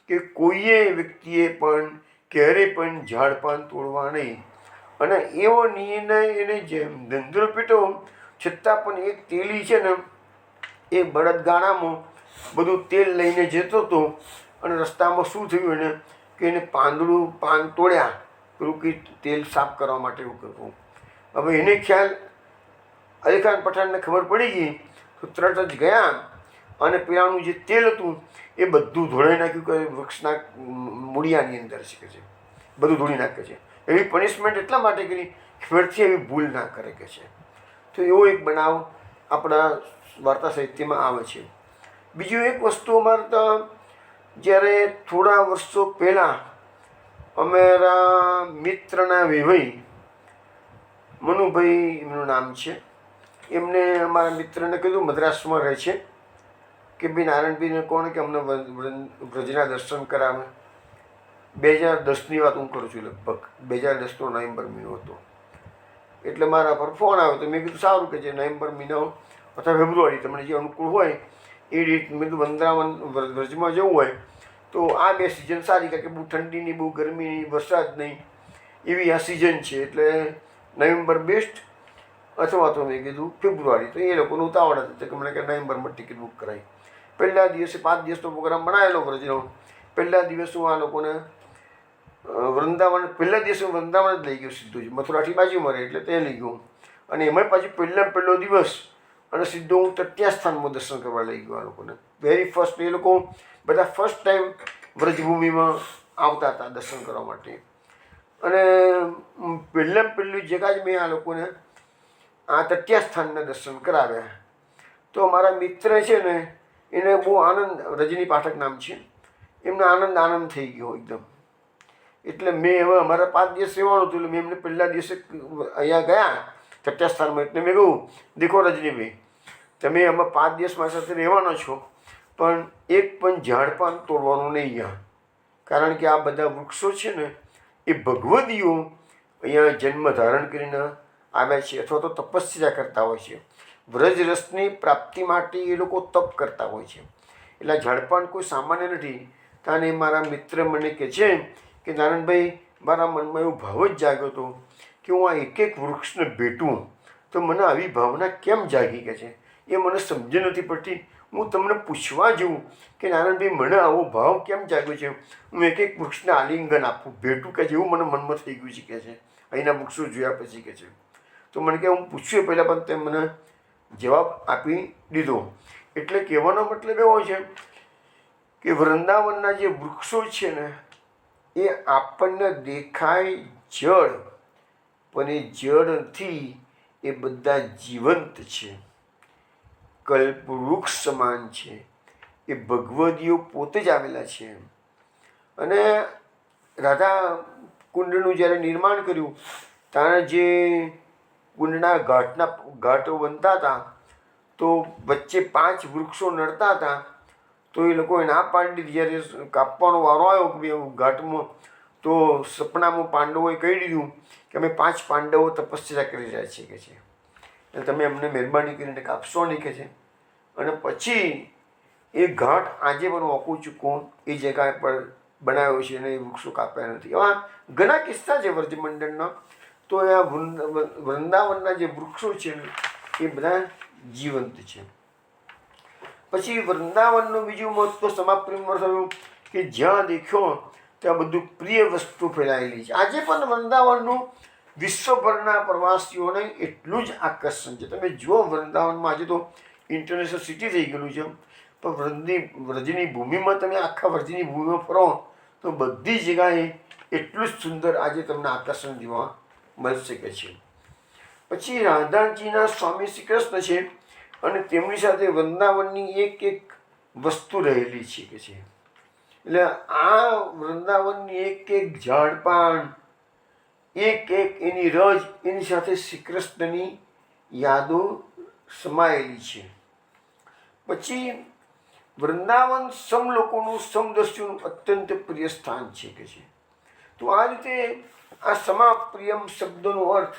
કે કોઈએ વ્યક્તિએ પણ ક્યારે પણ ઝાડપાન તોડવા નહીં. અને એવો નિર્ણય એને જેમ ધંધો પીટ્યો છતાં પણ એક તેલી છે ને એ બળદગાડામાં બધું તેલ લઈને જતો હતો અને રસ્તામાં શું થયું એને કે એને પાન તોડ્યા પેલું કે તેલ સાફ કરવા માટે એવું કરવું. હવે એને ખ્યાલ અલીખાન પઠાણને ખબર પડી ગઈ તો તરત જ ગયા અને પેલાનું જે તેલ હતું એ બધું ધોળાઈ નાખ્યું કે વૃક્ષના મૂળિયાની અંદર છે કે છે, બધું ધોળી નાખે છે. એવી પનિશમેન્ટ એટલા માટે કરી ફરીથી એવી ભૂલ ના કરે કે છે. તો એવો એક બનાવ આપણા વાર્તા સાહિત્યમાં આવે છે. બીજું એક વસ્તુ અમારે તો જ્યારે થોડા વર્ષો પહેલાં અમારા મિત્રના વેવાઈ મનુભાઈ એમનું નામ છે, એમને અમારા મિત્રને કીધું, મદ્રાસમાં રહે છે, કે ભાઈ નારાયણભાઈને કોણ કે અમને વ્રજના દર્શન કરાવે. 2010ની વાત હું કરું છું, લગભગ 2010નો નવેમ્બર મહિનો હતો. એટલે મારા પર ફોન આવ્યો તો મેં કીધું સારું કે જે નવેમ્બર મહિનો અથવા ફેબ્રુઆરી તમને જે અનુકૂળ હોય એ રીત. મેં કીધું વૃંદાવન વ્રજમાં જવું હોય તો આ 2 સિઝન સારી, કારણ કે બહુ ઠંડીની, બહુ ગરમીની, વરસાદ નહીં એવી આ સિઝન છે. એટલે નવેમ્બર બેસ્ટ, અથવા તો મેં કીધું ફેબ્રુઆરી. તો એ લોકોનું ઉતાવળ હતું કે મને કે નવેમ્બરમાં ટિકિટ બુક કરાવી. પહેલા દિવસે 5 દિવસનો પ્રોગ્રામ બનાવેલો વ્રજનો. પહેલા દિવસ હું આ લોકોને વૃંદાવન, પહેલા દિવસે હું વૃંદાવન જ લઈ ગયો સીધું જ, મથુરાથી બાજુમાં રહે એટલે તે લઈ ગયો. અને એમાં પાછું પહેલો દિવસ અને સીધો હું તત્યા સ્થાનમાં દર્શન કરવા લઈ ગયો આ લોકોને. વેરી ફર્સ્ટ, એ લોકો બધા ફર્સ્ટ ટાઈમ વ્રજભૂમિમાં આવતા હતા દર્શન કરવા માટે. અને પહેલી જગ્યા જ મેં આ લોકોને આ તત્યા સ્થાનના દર્શન કરાવ્યા. તો મારા મિત્ર છે ને એને બહુ આનંદ, રજની પાઠક નામ છે, એમને આનંદ આનંદ થઈ ગયો એકદમ. એટલે મેં હવે અમારા 5 દિવસ રહેવાનું હતું, એટલે મેં એમને પહેલા દિવસે અહીંયા ગયા ચટ્ટાસ્થાનમાં. એટલે મેં કહ્યું, દેખો રજનીભાઈ, તમે આમાં 5 દિવસ મારી સાથે રહેવાના છો, પણ એક પણ ઝાડ પાન તોડવાનું નહીં અહીંયા. કારણ કે આ બધા વૃક્ષો છે ને એ ભગવદીઓ અહીંયા જન્મ ધારણ કરીને આવ્યા છે, અથવા તો તપસ્યા કરતા હોય છે. વ્રજરસની પ્રાપ્તિ માટે એ લોકો તપ કરતા હોય છે. એટલે ઝાડપાન કોઈ સામાન્ય નથી. તાને મારા મિત્ર મને કહે છે કે નારાયણભાઈ, મારા મનમાં એવો ભાવ જ જાગ્યો હતો કે હું આ એક એક વૃક્ષને ભેટું, તો મને આવી ભાવના કેમ જાગી કે છે એ મને સમજ નથી પડતી. હું તમને પૂછવા જેવું કે નારાયણભાઈ, મને આવો ભાવ કેમ જાગ્યો છે, હું એક એક વૃક્ષને આલિંગન આપું, ભેટું કે જેવું મને મનમાં થઈ ગયું છે કે છે અહીંના વૃક્ષો જોયા પછી કે છે. તો મને કે હું પૂછ્યું પહેલાં, પણ તે મને જવાબ આપી દીધો. એટલે કહેવાનો મતલબ એવો છે કે વૃંદાવનના જે વૃક્ષો છે ને એ આપણને દેખાય જળ, પણ એ જળ નથી, એ બધા જીવંત છે, કલ્પવૃક્ષ સમાન છે. એ ભગવદીઓ પોતે જ આવેલા છે. અને રાધા કુંડનું જ્યારે નિર્માણ કર્યું ત્યારે જે કુંડના ઘાટો બનતા હતા, તો વચ્ચે 5 વૃક્ષો નડતા હતા. તો એ લોકોએ ના પાડી દીધી. જ્યારે કાપવાનો વારો આવ્યો કે ઘાટમાં, તો સપનામાં પાંડવોએ કહી દીધું કે અમે 5 પાંડવો તપસ્યા કરી રહ્યા છીએ કે છે, એટલે તમે અમને મહેરબાની કરીને કાપશો નહીં કે છે. અને પછી એ ઘાટ આજે પણ ઓકું ચૂકવું એ જગ્યા પર બનાવ્યો છે અને એ વૃક્ષો કાપ્યા નથી. એવા ઘણા કિસ્સા છે વ્રજમંડળના. તો આ વૃંદાવનના જે વૃક્ષો છે એ બધા જીવંત છે. પછી વૃંદાવનનું બીજું મહત્વ સમાપ્તિમાં થયું કે જ્યાં દેખ્યો ત્યાં બધું પ્રિય વસ્તુ ફેલાયેલી છે. આજે પણ વૃંદાવનનું વિશ્વભરના પ્રવાસીઓને એટલું જ આકર્ષણ છે. તમે જુઓ વૃંદાવનમાં આજે તો ઇન્ટરનેશનલ સિટી થઈ ગયેલું છે, પણ વ્રજની ભૂમિમાં તમે આખા વ્રજની ભૂમિમાં ફરો તો બધી જગ્યાએ એટલું જ સુંદર આજે તમને આકર્ષણ જોવા મળશે કે છે. પછી રાધાજીના સ્વામી શ્રી કૃષ્ણ છે અને તેમની સાથે વૃંદાવનની એક એક વસ્તુ રહેલી છે કે છે. એટલે આ વૃંદાવનની એક એક ઝાડપાન, એક એક એની રજ, એની સાથે શ્રી કૃષ્ણની યાદો સમાયેલી છે. પછી વૃંદાવન સમ લોકોનું સમદસ્યુનું અત્યંત પ્રિય સ્થાન છે કે છે. તો આ રીતે આ સમાપ્રિયમ શબ્દનો અર્થ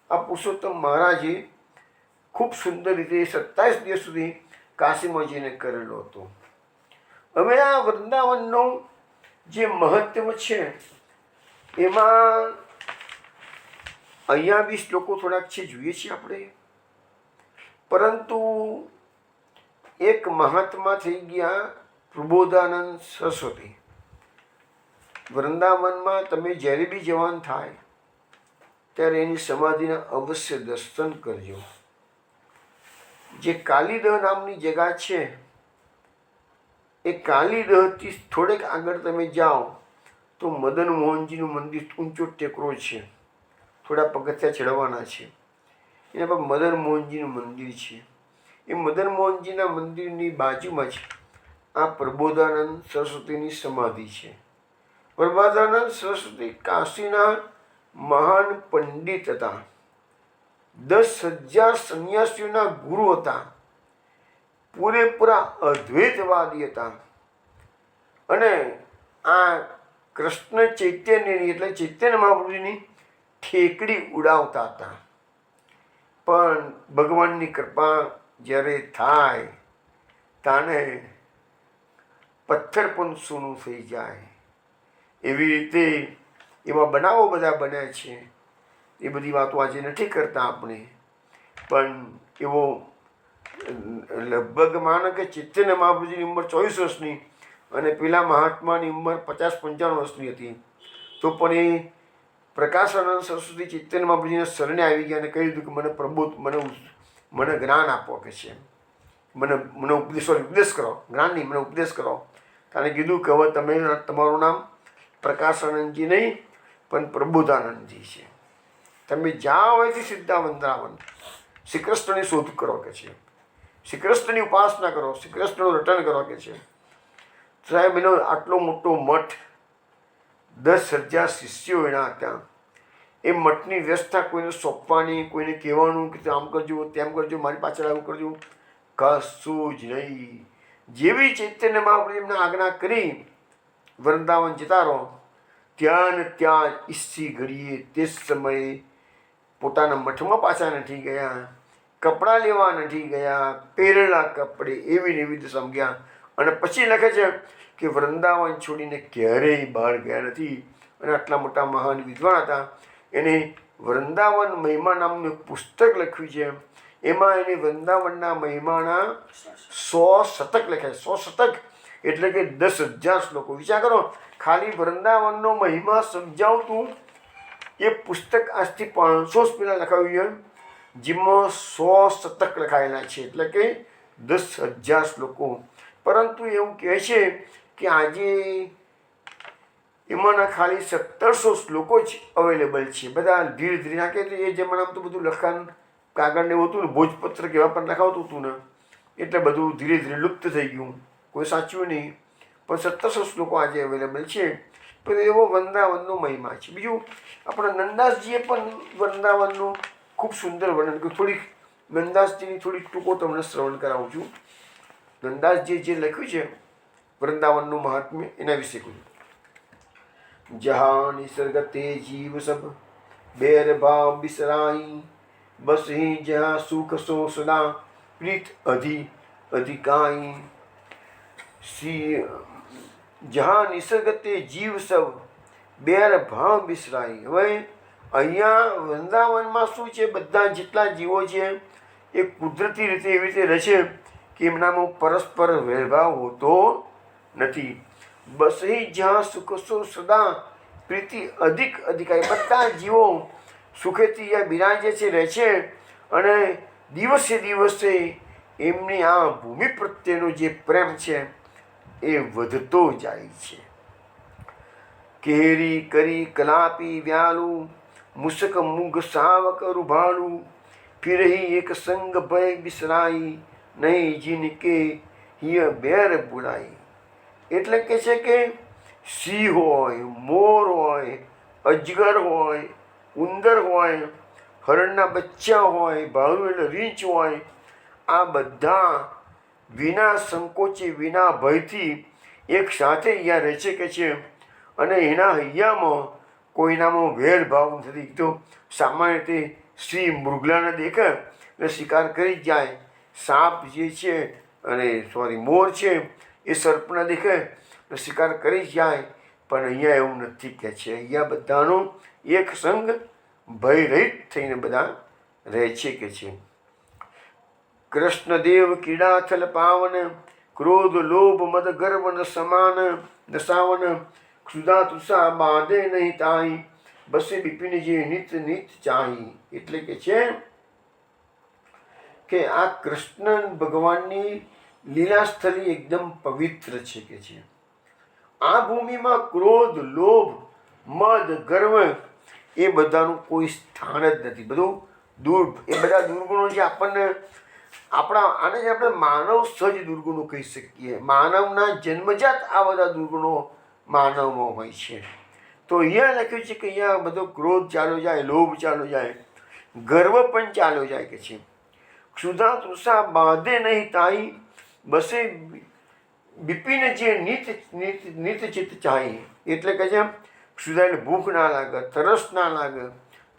આ પુરુષોત્તમ મહારાજે ખૂબ સુંદર રીતે 27 દિવસ સુધી કાશીમાં જઈને કરેલો હતો. હવે આ વૃંદાવનનું જે મહત્વ છે એમાં અહીંયા બી શ્લોકો થોડાક છે, જોઈએ છીએ આપણે. પરંતુ એક મહાત્મા થઈ ગયા પ્રબોધાનંદ સરસ્વતી. વૃંદાવનમાં તમે જ્યારે બી જવાન થાય ત્યારે એની સમાધિના અવશ્ય દર્શન કરજો. જે કાલીદહ નામની જગા છે એ કાલીદહથી થોડેક આગળ તમે જાઓ તો મદન મોહનજીનું મંદિર, ઊંચો ટેકરો છે, થોડા પગથિયા ચડવાના છે, એના પર મદન મોહનજીનું મંદિર છે. એ મદન મોહનજીના મંદિરની બાજુમાં જ આ પ્રબોધાનંદ સરસ્વતીની સમાધિ છે. પ્રબોધાનંદ સરસ્વતી કાશીના મહાન પંડિત હતા, 10,000 સંન્યાસીઓના ગુરુ હતા, પૂરેપૂરા અદ્વૈતવાદી હતા. અને આ કૃષ્ણ ચૈતન્યની એટલે ચૈતન્ય મહાપ્રભુજીની ઠેકડી ઉડાવતા હતા. પણ ભગવાનની કૃપા જ્યારે થાય તાને પથ્થર પણ સોનું થઈ જાય. એવી રીતે એવા બનાવો બધા બન્યા છે. એ બધી વાતો આજે નથી કરતા આપણે, પણ એવો લગભગ માનો કે ચૈતન્ય મહાપ્રભુજીની ઉંમર 24 વર્ષની અને પેલા મહાત્માની ઉંમર 50-55 વર્ષની હતી. તો પણ એ પ્રકાશાનંદ સરસ્વતી ચૈતન્ય મહાપ્રભુજીના શરણે આવી ગયા અને કહી દીધું કે મને પ્રબોધ, મને જ્ઞાન આપો કે છે, મને ઉપદેશ કરો, જ્ઞાન નહીં, મને ઉપદેશ કરો. કારણ કીધું કે હવે તમે, તમારું નામ પ્રકાશાનંદજી નહીં પણ પ્રબોધાનંદજી છે. તમે જાઓ અહીંથી સીધા વૃંદાવન શ્રી કૃષ્ણની શોધ કરો કે છે, શ્રી કૃષ્ણની ઉપાસના કરો, શ્રી કૃષ્ણનું રટન કરો કે છે. સાહેબ એનો આટલો મોટો મઠ, 10,000 શિષ્યો એના હતા. એ મઠની વ્યવસ્થા કોઈને સોંપવાની, કોઈને કહેવાનું કે આમ કરજો, તેમ કરજો, મારી પાછળ આવું કરજો, કશું જ નહીં. જેવી ચૈતન્ય મહાપ્રભુ એમને આજ્ઞા કરી વૃંદાવન જતા રહો, ત્યાં ને ત્યાં ઈસી ઘડીએ તે સમયે પોતાના મઠમાં પાછા નથી ગયા, કપડાં લેવા નથી ગયા, પહેરેલા કપડે એવી ને એવી દશામાં ગયા. અને પછી લખે છે કે વૃંદાવન છોડીને ક્યારેય બહાર ગયા નથી. અને આટલા મોટા મહાન વિદ્વાન હતા. એને વૃંદાવન મહિમા નામનું એક પુસ્તક લખ્યું છે. એમાં એને વૃંદાવનના મહિમાના 100 શતક લખ્યા. 100 શતક એટલે કે 10,000 શ્લોકો. વિચાર કરો, ખાલી વૃંદાવનનો મહિમા સમજાવતું એ પુસ્તક આજથી 500 વર્ષ પહેલાં લખાવ્યું છે, જેમાં 100 શતક લખાયેલા છે, એટલે કે 10,000 શ્લોકો. પરંતુ એવું કહે છે કે આજે એમાંના ખાલી 1700 શ્લોકો જ અવેલેબલ છે. બધા ધીરે ધીરે નાખે. એ જમાનામાં તો બધું લખાણ કાગળ ને હતું ને, ભોજપત્ર કેવા પણ લખાવતું હતું ને, એટલે બધું ધીરે ધીરે લુપ્ત થઈ ગયું, કોઈ સાચું નહીં. પણ 1700 શ્લોકો આજે અવેલેબલ છે. પણ એવો વૃંદાવનનો મહિમા છે. બીજું આપણા નંદાસજીએ પણ વૃંદાવનનું ખૂબ સુંદર વર્ણન કર્યું. થોડીક નંદાસજીની થોડીક ટૂંકો તમને શ્રવણ કરાવું છું. નંદાસજીએ જે લખ્યું છે વૃંદાવનનું મહાત્મ્ય, એના વિશે કહ્યું. જહાં નિસર્ગ તે જીવ સબ બેર ભાવ બિસરાઈ, બસ હી જहाँ સુખ સો સદા પ્રીત અધિકાઈ. શ્રી જહાં નિસર્ગ તે જીવ સબ બેર ભાવ બિસરાઈ. હવે અહીંયા વૃંદાવનમાં શું છે, બધા જેટલા જીવો છે એ કુદરતી રીતે એવી રીતે રહે છે કે એમનામાં પરસ્પર વૈરભાવ હોતો નથી. બસ હી જ્યાં સુખ સો સદા પ્રીતિ અધિકારી. બધા જીવો સુખેથી ત્યાં બિરાજે છે, રહે છે. અને દિવસે દિવસે એમની આ ભૂમિ પ્રત્યેનો જે પ્રેમ છે એ વધતો જાય છે. કેરી કરી કલાપી વ્યાલું, મુસક મુગ સાવક રૂભાલું, ફિરહી એક સંગ ભય બિસરાઈ, નહીં જીનકે હિય બેર બુલાઈ. એટલે કે છે કે સિંહ હોય, મોર હોય, અજગર હોય, ઉંદર હોય, હરણના બચ્ચા હોય, ભાલુ એટલે રીંછ હોય, આ બધા વિના સંકોચે વિના ભયથી એક સાથે અહીંયા રહે છે કે છે. અને એના હૈયામાં કોઈનામાં વેરભાવ નથી. તો સામાન્ય રીતે સિંહ મૃગલાને દેખે એટલે શિકાર કરી જ જાય. સાપ જે છે અને મોર છે એ સર્પને દેખે એટલે શિકાર કરી જ જાય. પણ અહીંયા એવું નથી કે છે. અહીંયા બધાનો એક સંગ ભયરહિત થઈને બધા રહે છે કે છે. કૃષ્ણદેવ ક્રીડાથલ પાવન, ક્રોધ લોભ મદ ગર્વ ન સમાન, દશાવન ક્ષુધા તુષા બાંધે નહીં તાઈ, બસે બિપિન જે નિત નિત ચાહી. એટલે કે છે કે આ કૃષ્ણ ભગવાનની લીલાસ્થલી એકદમ પવિત્ર છે કે છે. આ ભૂમિમાં ક્રોધ, લોભ, મદ, ગર્વ એ બધાનું કોઈ સ્થાન જ નથી. બધું દૂર. એ બધા દુર્ગુણો જે આપણને આને જે આપણે માનવ સહજ દુર્ગુણો કહી શકીએ. માનવના જન્મજાત આ બધા દુર્ગુણો માનવમાં હોય છે. તો અહીંયા લખ્યું છે કે અહીંયા બધો ક્રોધ ચાલ્યો જાય, લોભ ચાલ્યો જાય, ગર્વ પણ ચાલ્યો જાય કે છે. ક્ષુધા તૃષા બાંધે નહીં તાઈ, બસે બિપિન જે નિત ચિત્ત ચાહી. એટલે કે છે ક્ષુધા એટલે ભૂખ ના લાગે, તરસ ના લાગે.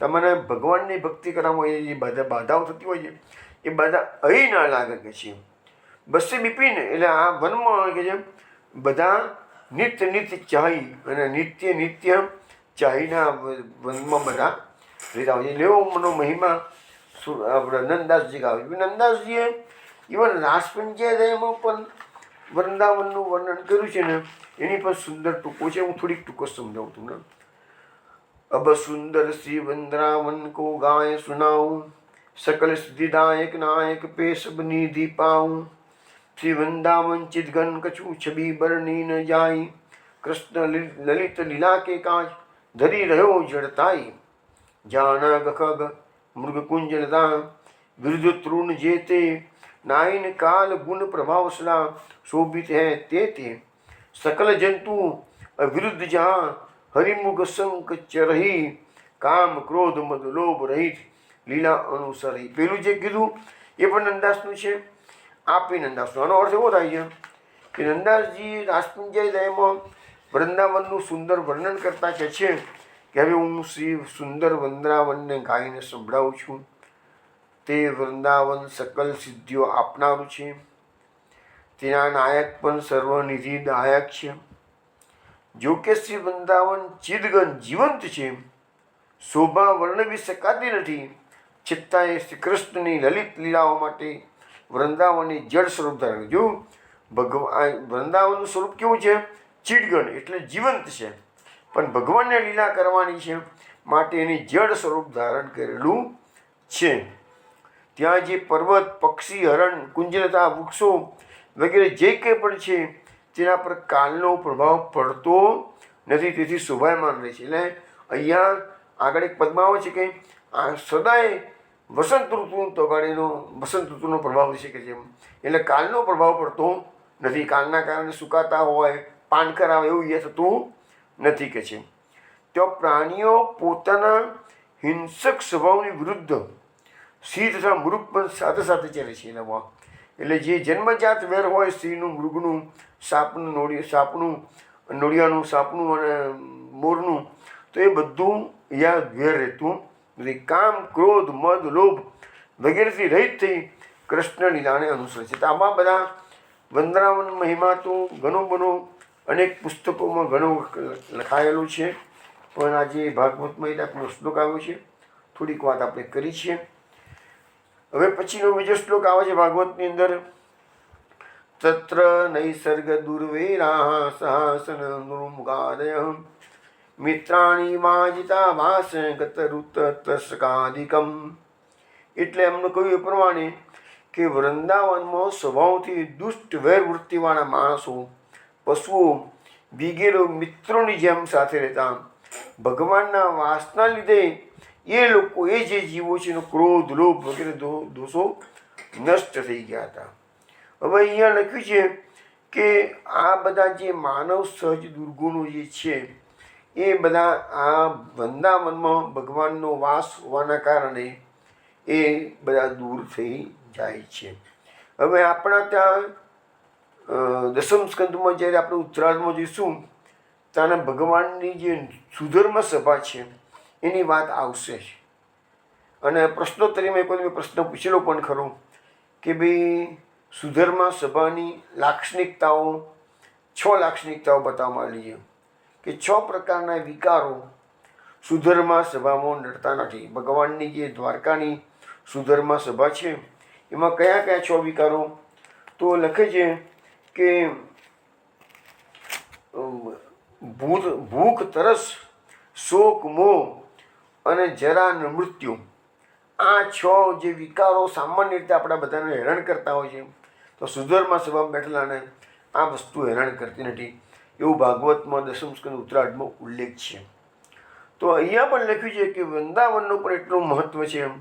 તમને ભગવાનની ભક્તિ કરવામાં એ જે બધા બાધાઓ થતી હોય છે એ બધા અહીં ના લાગે કે છે. બસે બિપિન એટલે આ વનમાં કે છે બધા નિત્ય નિત્ય ચાહી અને નિત્ય નિત્ય ચાહીના વનમાં બધા રહેતા હોય છે. લેવો મનો મહિમા આપણે નંદાસજી ગાવે. નંદાસજીએ ઇવન રાસપંચાયતમાં પણ વૃંદાવનનું વર્ણન કર્યું છે ને, એની પણ સુંદર ટૂંકો છે. હું થોડીક ટૂંકો સમજાવું તમને. અબ સુંદર શ્રી વૃંદાવન કો ગાય સુનાઉં, सकल सिद्धिदायक नायक पे सब निधि पाऊं, श्री वृंदावन चिदघन कछु छवि बरनी न जाई, कृष्ण ललित लीला के काज धरी रहो जड़ताई, जाना गखग मृग कुंजलता विरुद्ध तृण जेते, नाइन काल गुण प्रभाव सदा शोभित है तेते, सकल जंतु विरुद्ध जहाँ हरिमुख संक चरही કામ ક્રોધ મદ લોભ રહિત લીલા અનુસરી. પેલું જે કીધું એ પણ નંદાસનું છે, આ પણ નંદાસનું. આનો અર્થ એવો થાય છે કે નંદાસજી રાસપંચાયતમાં વૃંદાવનનું સુંદર વર્ણન કરતા કહે છે કે હવે હું શ્રી સુંદર વૃંદાવનને ગાઈને સંભળાવું છું. તે વૃંદાવન સકલ સિદ્ધિઓ આપનારું છે, તેના નાયક પણ સર્વનિધિ દાયક છે. જો કે શ્રી વૃંદાવન ચિદગન જીવંત છે, શોભા વર્ણવી શકાતી નથી, છતાંય શ્રી કૃષ્ણની લલિત લીલાઓ માટે વૃંદાવનની જળ સ્વરૂપ ધારણ. જો ભગવાન વૃંદાવનનું સ્વરૂપ કેવું છે? ચિદગન એટલે જીવંત છે, પણ ભગવાનને લીલા કરવાની છે માટે એની જળ સ્વરૂપ ધારણ કરેલું છે. ત્યાં જે પર્વત, પક્ષી, હરણ, કુંજલતા, વૃક્ષો વગેરે જે કંઈ પણ છે તેના પર કાલનો પ્રભાવ પડતો નથી, તેથી શોભાયમાન રહે છે. એટલે અહીંયા આગળ એક પદમાં આવે છે કે આ સદાય વસંત ઋતુ તોગાડીનો વસંત ઋતુનો પ્રભાવ રહી શકે છે. એટલે કાલનો પ્રભાવ પડતો નથી. કાલના કારણે સુકાતા હોય, પાનખર આવે એવું એ થતું નથી કે છે. તો પ્રાણીઓ પોતાના હિંસક સ્વભાવની વિરુદ્ધ સ્ત્રી તથા મૃગ પણ સાથે સાથે ચાલે છે. એટલે જે જન્મજાત વેર હોય સ્ત્રીનું, મૃગનું, સાપનું, નોળિયાનું, સાપનું અને મોરનું, તો એ બધું યા વેર રહેતું નથી. કામ, ક્રોધ, મદ, લોભ વગેરેથી રહિત થઈ કૃષ્ણ લીલાને અનુસરે છે. તો આમાં બધા વૃંદાવન મહિમા તો ઘણો બધો અનેક પુસ્તકોમાં ઘણું લખાયેલું છે, પણ આજે ભાગવતમાં એક આપણો શ્લોક આવ્યો છે, થોડીક વાત આપણે કરી છે. હવે પછીનો બીજો શ્લોક આવે છે ભાગવતની અંદર. તત્ર નૈસર્ગ દુર્વેરા સહાસન નૃમગાદય મિત્રાણી વાજિતા ભાસ ગતરુત તસ્કાદિકમ. એટલે એમનું કહ્યું એ પ્રમાણે કે વૃંદાવનમાં સ્વભાવથી દુષ્ટ વેરવૃત્તિવાળા માણસો, પશુઓ વગેરે મિત્રોની જેમ સાથે રહેતા. ભગવાનના વાસના લીધે એ લોકો, એ જે જીવો છે એનો ક્રોધ, લોભ વગેરે દોષો નષ્ટ થઈ ગયા હતા. હવે અહીંયા લખ્યું છે કે આ બધા જે માનવ સહજ દુર્ગુણો જે છે એ બધા આ વૃંદાવનમાં ભગવાનનો વાસ હોવાના કારણે એ બધા દૂર થઈ જાય છે. હવે આપણા ત્યાં દસમ સ્કંદમાં જ્યારે આપણે ઉત્તરાર્ધમાં જઈશું ત્યાંના ભગવાનની જે સુધર્મ સભા છે એની વાત આવશે. અને પ્રશ્નોત્તરીમાં એક મેં પ્રશ્ન પૂછેલો પણ ખરો કે ભાઈ સુધર્મા સભાની લાક્ષણિકતાઓ, 6 લાક્ષણિકતાઓ બતાવવામાં આવી છે કે 6 પ્રકારના વિકારો સુધર્મા સભામાં નડતા નથી. ભગવાનની જે દ્વારકાની સુધર્મા સભા છે એમાં કયા કયા 6 વિકારો? તો લખે છે કે ભૂખ, તરસ, શોક, મોહ અને જરા અને મૃત્યુ. આ 6 જે વિકારો સામાન્ય રીતે આપણા બધાને હેરાન કરતા હોય છે, તો સુધર્મા સભામાં બેઠેલાને આ વસ્તુ હેરાન કરતી નથી, એવું ભાગવતમાં દસમ સ્કંદ ઉત્તરાર્ધમાં ઉલ્લેખ છે. તો અહીંયા પણ લખ્યું છે કે વૃંદાવનનું પણ એટલું મહત્ત્વ છે એમ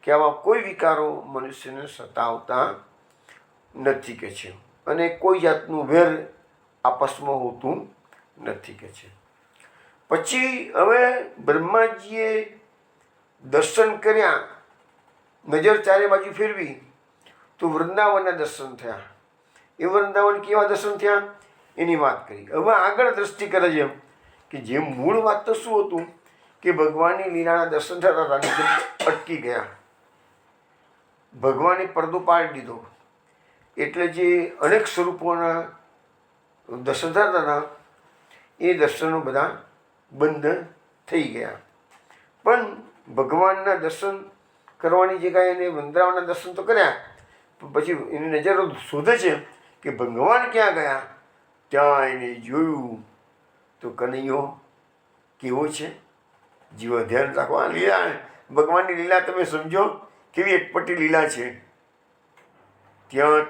કે આવા કોઈ વિકારો મનુષ્યને સતાવતા નથી કે છે, અને કોઈ જાતનું વેર આપસમાં હોતું નથી કે છે. પછી હવે બ્રહ્માજીએ દર્શન કર્યા, નજર ચારે બાજુ ફેરવી તો વૃંદાવનના દર્શન થયા. એ વૃંદાવન કેવા દર્શન થયા એની વાત કરી. હવે આગળ દ્રષ્ટિ કરે છે કે જે મૂળ વાત તો શું હતું કે ભગવાનની લીલાના દર્શન થતા હતા, અટકી ગયા. ભગવાને પડદો પાડી દીધો, એટલે જે અનેક સ્વરૂપોના દર્શન થતા હતા એ દર્શનો બધા બંધ થઈ ગયા. પણ ભગવાનના દર્શન કરવાની જગ્યાએ એને વૃંદાવનના દર્શન તો કર્યા, પણ પછી એની નજરો શોધે છે કે ભગવાન ક્યાં ગયા. ત્યાં એને જોયું તો કનૈયો કેવો છે, જીવો ધ્યાન રાખવા. લીલા, ભગવાનની લીલા તમે સમજો કેવી એકપટ્ટી લીલા છે. ત્યાં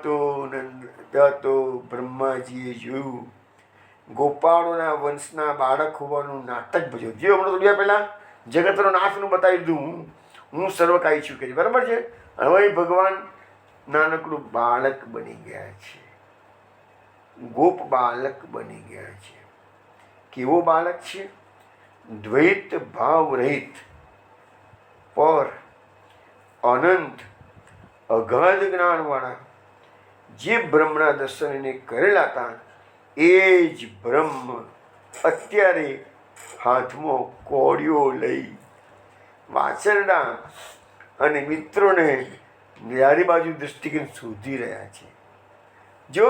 તો બ્રહ્માજીએ જોયું ગોપાળોના વંશના બાળક હોવાનું નાટક ભજ્યું. જે હમણાં થોડી પહેલાં જગતનો નાશનું બતાવી દીધું, હું સર્વકાઈ છું કે બરાબર છે. હવે ભગવાન નાનકડું બાળક બની ગયા છે. ગોપ બાલક બની ગયા છે. કેવો બાલક છે? દ્વૈત ભાવ રહિત, પર અનંત અગાધ જ્ઞાનવાળા જે બ્રહ્મના દર્શન એને કરેલા હતા એ જ બ્રહ્મ અત્યારે હાથમાં કોળીઓ લઈ વાછરડા અને મિત્રોને યારી બાજુ દૃષ્ટિકોણ શોધી રહ્યા છે. જો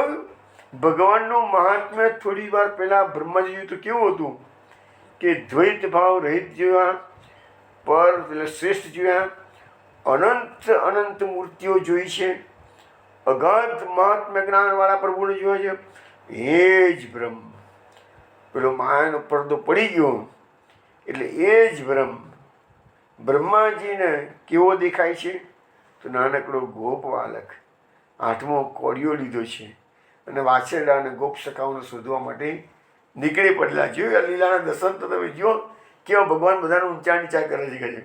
ભગવાનનું મહાત્મ્ય થોડી વાર પહેલાં બ્રહ્માજી જોયું તો કેવું હતું કે દ્વૈત ભાવ રહિત જોયા, પર એટલે શ્રેષ્ઠ જોયા, અનંત અનંત મૂર્તિઓ જોઈ છે, અગાધ મહાત્મ્ય જ્ઞાનવાળા પ્રભુને જોયા છે. એ જ બ્રહ્મ, પેલો માયાનો પડદો પડી ગયો એટલે એ જ બ્રહ્મ બ્રહ્માજીને કેવો દેખાય છે? તો નાનકડો ગોપ બાલક હાથમાં કોળીઓ લીધો છે અને વાછરડા અને ગોપ સખાઓને શોધવા માટે નીકળી પડેલા. જોયું આ લીલાના દર્શન તો તમે જુઓ કેવા ભગવાન બધાને ઊંચા નીચા કરે છે.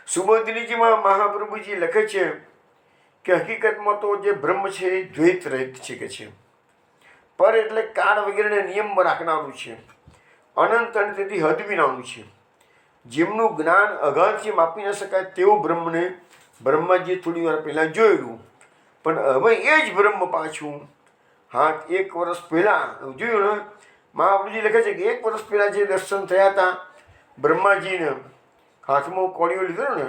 સુબોધિનીજીમાં મહાપ્રભુજી લખે છે કે હકીકતમાં તો જે બ્રહ્મ છે એ દ્વૈત રહિત છે કે છે. પર એટલે કાળ વગેરેને નિયમમાં રાખનારું છે, અનંત અને તેથી હદ વિનાનું છે. જેમનું જ્ઞાન અગાધ છે, માપી ન શકાય તેવું બ્રહ્મને બ્રહ્માજીએ થોડી વાર પહેલાં જોયેલું. પણ હવે એ જ બ્રહ્મ પાછું 1 વર્ષ પહેલાં જોયું ને, મહાપ્રભુજી લખે છે કે 1 વર્ષ પહેલાં જે દર્શન થયા હતા બ્રહ્માજીને, હાથમાં કોળીઓ લીધો ને,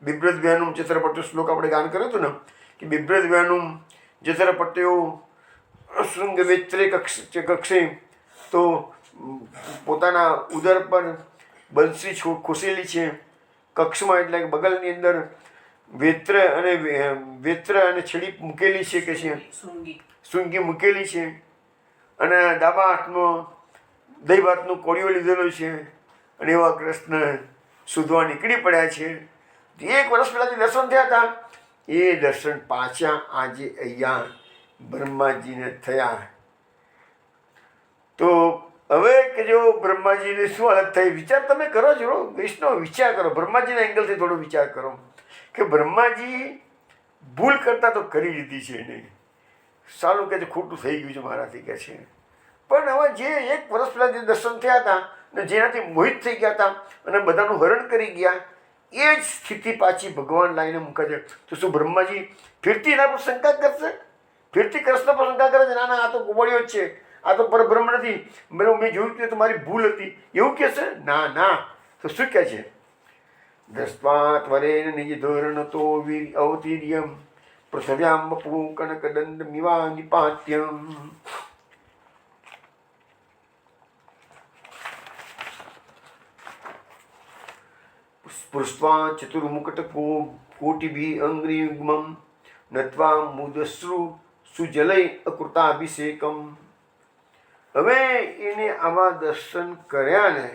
બિભ્રત વ્યાનું ચિત્રપટ્ટો શ્લોક આપણે ગાન કર્યો હતો ને કે બિભ્રત વ્યાનું ચિત્રપટ્ટો શૃંગવેત્રે કક્ષે, તો પોતાના ઉદર પર બંસરી ખોસેલી છે, કક્ષમાં એટલે બગલની અંદર વેત્ર અને છડી મૂકેલી છે કે છે, શૃંગી મૂકેલી છે, અને ડાબા હાથમાં દહીં ભાતનું કોળીઓ લીધેલો છે, અને એવા કૃષ્ણ શોધવા નીકળી પડ્યા છે. 1 વર્ષ પહેલાં જે દર્શન થયા હતા એ દર્શન પાછા આજે અહીંયા બ્રહ્માજીને થયા. તો હવે કે જો બ્રહ્માજીને શું હાલત થઈ, વિચાર તમે કરો છો વૈષ્ણવ, વિચાર કરો, બ્રહ્માજીના એંગલથી થોડો વિચાર કરો કે બ્રહ્માજી ભૂલ કરતા તો કરી લીધી છે એને, સારું કે ખોટું થઈ ગયું છે મારાથી કે છે. પણ હવે જે 1 વર્ષ પહેલાં જે દર્શન થયા હતા ને જેનાથી મોહિત થઈ ગયા હતા અને બધાનું હરણ કરી ગયા, એ જ સ્થિતિ પાછી ભગવાન લાવીને મૂકે છે. તો શું બ્રહ્માજી ફિરતી એના પર શંકા કરશે? ફિરતી કૃષ્ણ પર શંકા કરે છે? ના ના, આ તો ગોબળિયો જ છે, આ તો પરબ્રહ્મ નથી, મેં જોયું કે તમારી ભૂલ હતી એવું કહેશે? ના ના. તો શું કહે છે? દસ્માત વરેણ નિજ ધોરણ તો અવતીર્યમ પૃથવ્યામ બપુ કનક દંડ મિવા નિપાત્યમ. સ્પૃષ્ટ્વા ચતુર્મુકટ કોટિભી અંગ્રિયુગ્મમ નત્વા મુદશ્રુ સુજલય અકૃતાભિષેકમ. હવે એને આવા દર્શન કર્યા ને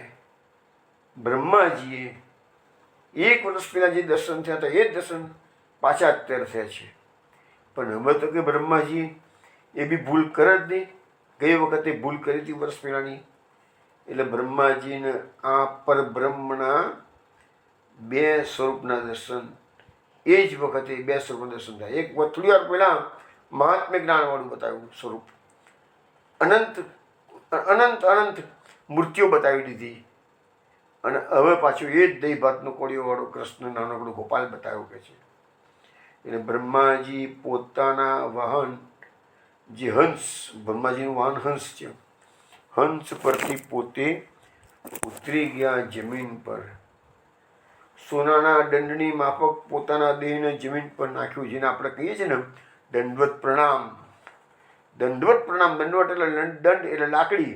બ્રહ્માજીએ, 1 વર્ષ પહેલાં જે દર્શન થયા હતા એ જ દર્શન પાછા અત્યારે થયા છે. પણ હવે તો કે બ્રહ્માજી એ બી ભૂલ કરે જ નહીં, ગઈ વખતે ભૂલ કરી હતી વર્ષ પહેલાંની. એટલે બ્રહ્માજીને આ પરબ્રહ્મના 2 સ્વરૂપના દર્શન એ જ વખતે 2 સ્વરૂપના દર્શન થાય. એક થોડી વાર પહેલાં મહાત્મ્ય જ્ઞાનવાળું બતાવ્યું સ્વરૂપ, અનંત અનંત મૂર્તિઓ બતાવી દીધી, અને હવે પાછું એ જ દહીં ભાતનો કોળીઓવાળો કૃષ્ણ નાનકડો ગોપાલ બતાવ્યો કે છે. એટલે બ્રહ્માજી પોતાના વાહન જે હંસ, બ્રહ્માજીનું વાહન હંસ છે, હંસ પરથી પોતે ઉતરી ગયા જમીન પર, સોનાના દંડની માફક પોતાના દેહને જમીન પર નાખ્યું, જેને આપણે કહીએ છીએ ને દંડવત પ્રણામ. દંડવત પ્રણામ, દંડવત એટલે દંડ એટલે લાકડી,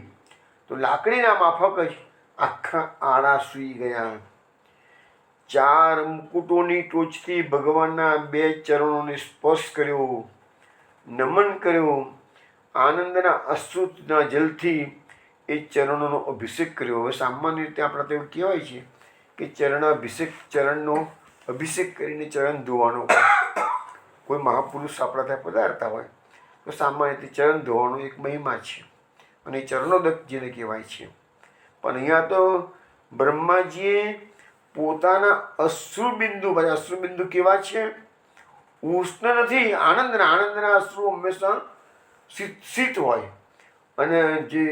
તો લાકડીના માફક જ આખા આડા સૂઈ ગયા. 4 મુકુટોની ટોચથી ભગવાનના 2 ચરણોને સ્પર્શ કર્યો, નમન કર્યો, આનંદના અશ્રુના જલથી એ ચરણોનો અભિષેક કર્યો. હવે સામાન્ય રીતે આપણા તો એવું કહેવાય છે કે ચરણાભિષેક, ચરણનો અભિષેક કરીને ચરણ ધોવાનો. કોઈ મહાપુરુષ આપણા ત્યાં પધારતા હોય તો સામાન્ય રીતે ચરણ ધોવાનો એક મહિમા છે, અને એ ચરણોદક જેને કહેવાય છે. પણ અહીંયા તો બ્રહ્માજીએ પોતાના અશ્રુબિંદુ, ભાઈ અશ્રુબિંદુ કેવા છે? ઉષ્ણ નથી, આનંદના. આનંદના અશ્રુ હંમેશા શીત હોય, અને જે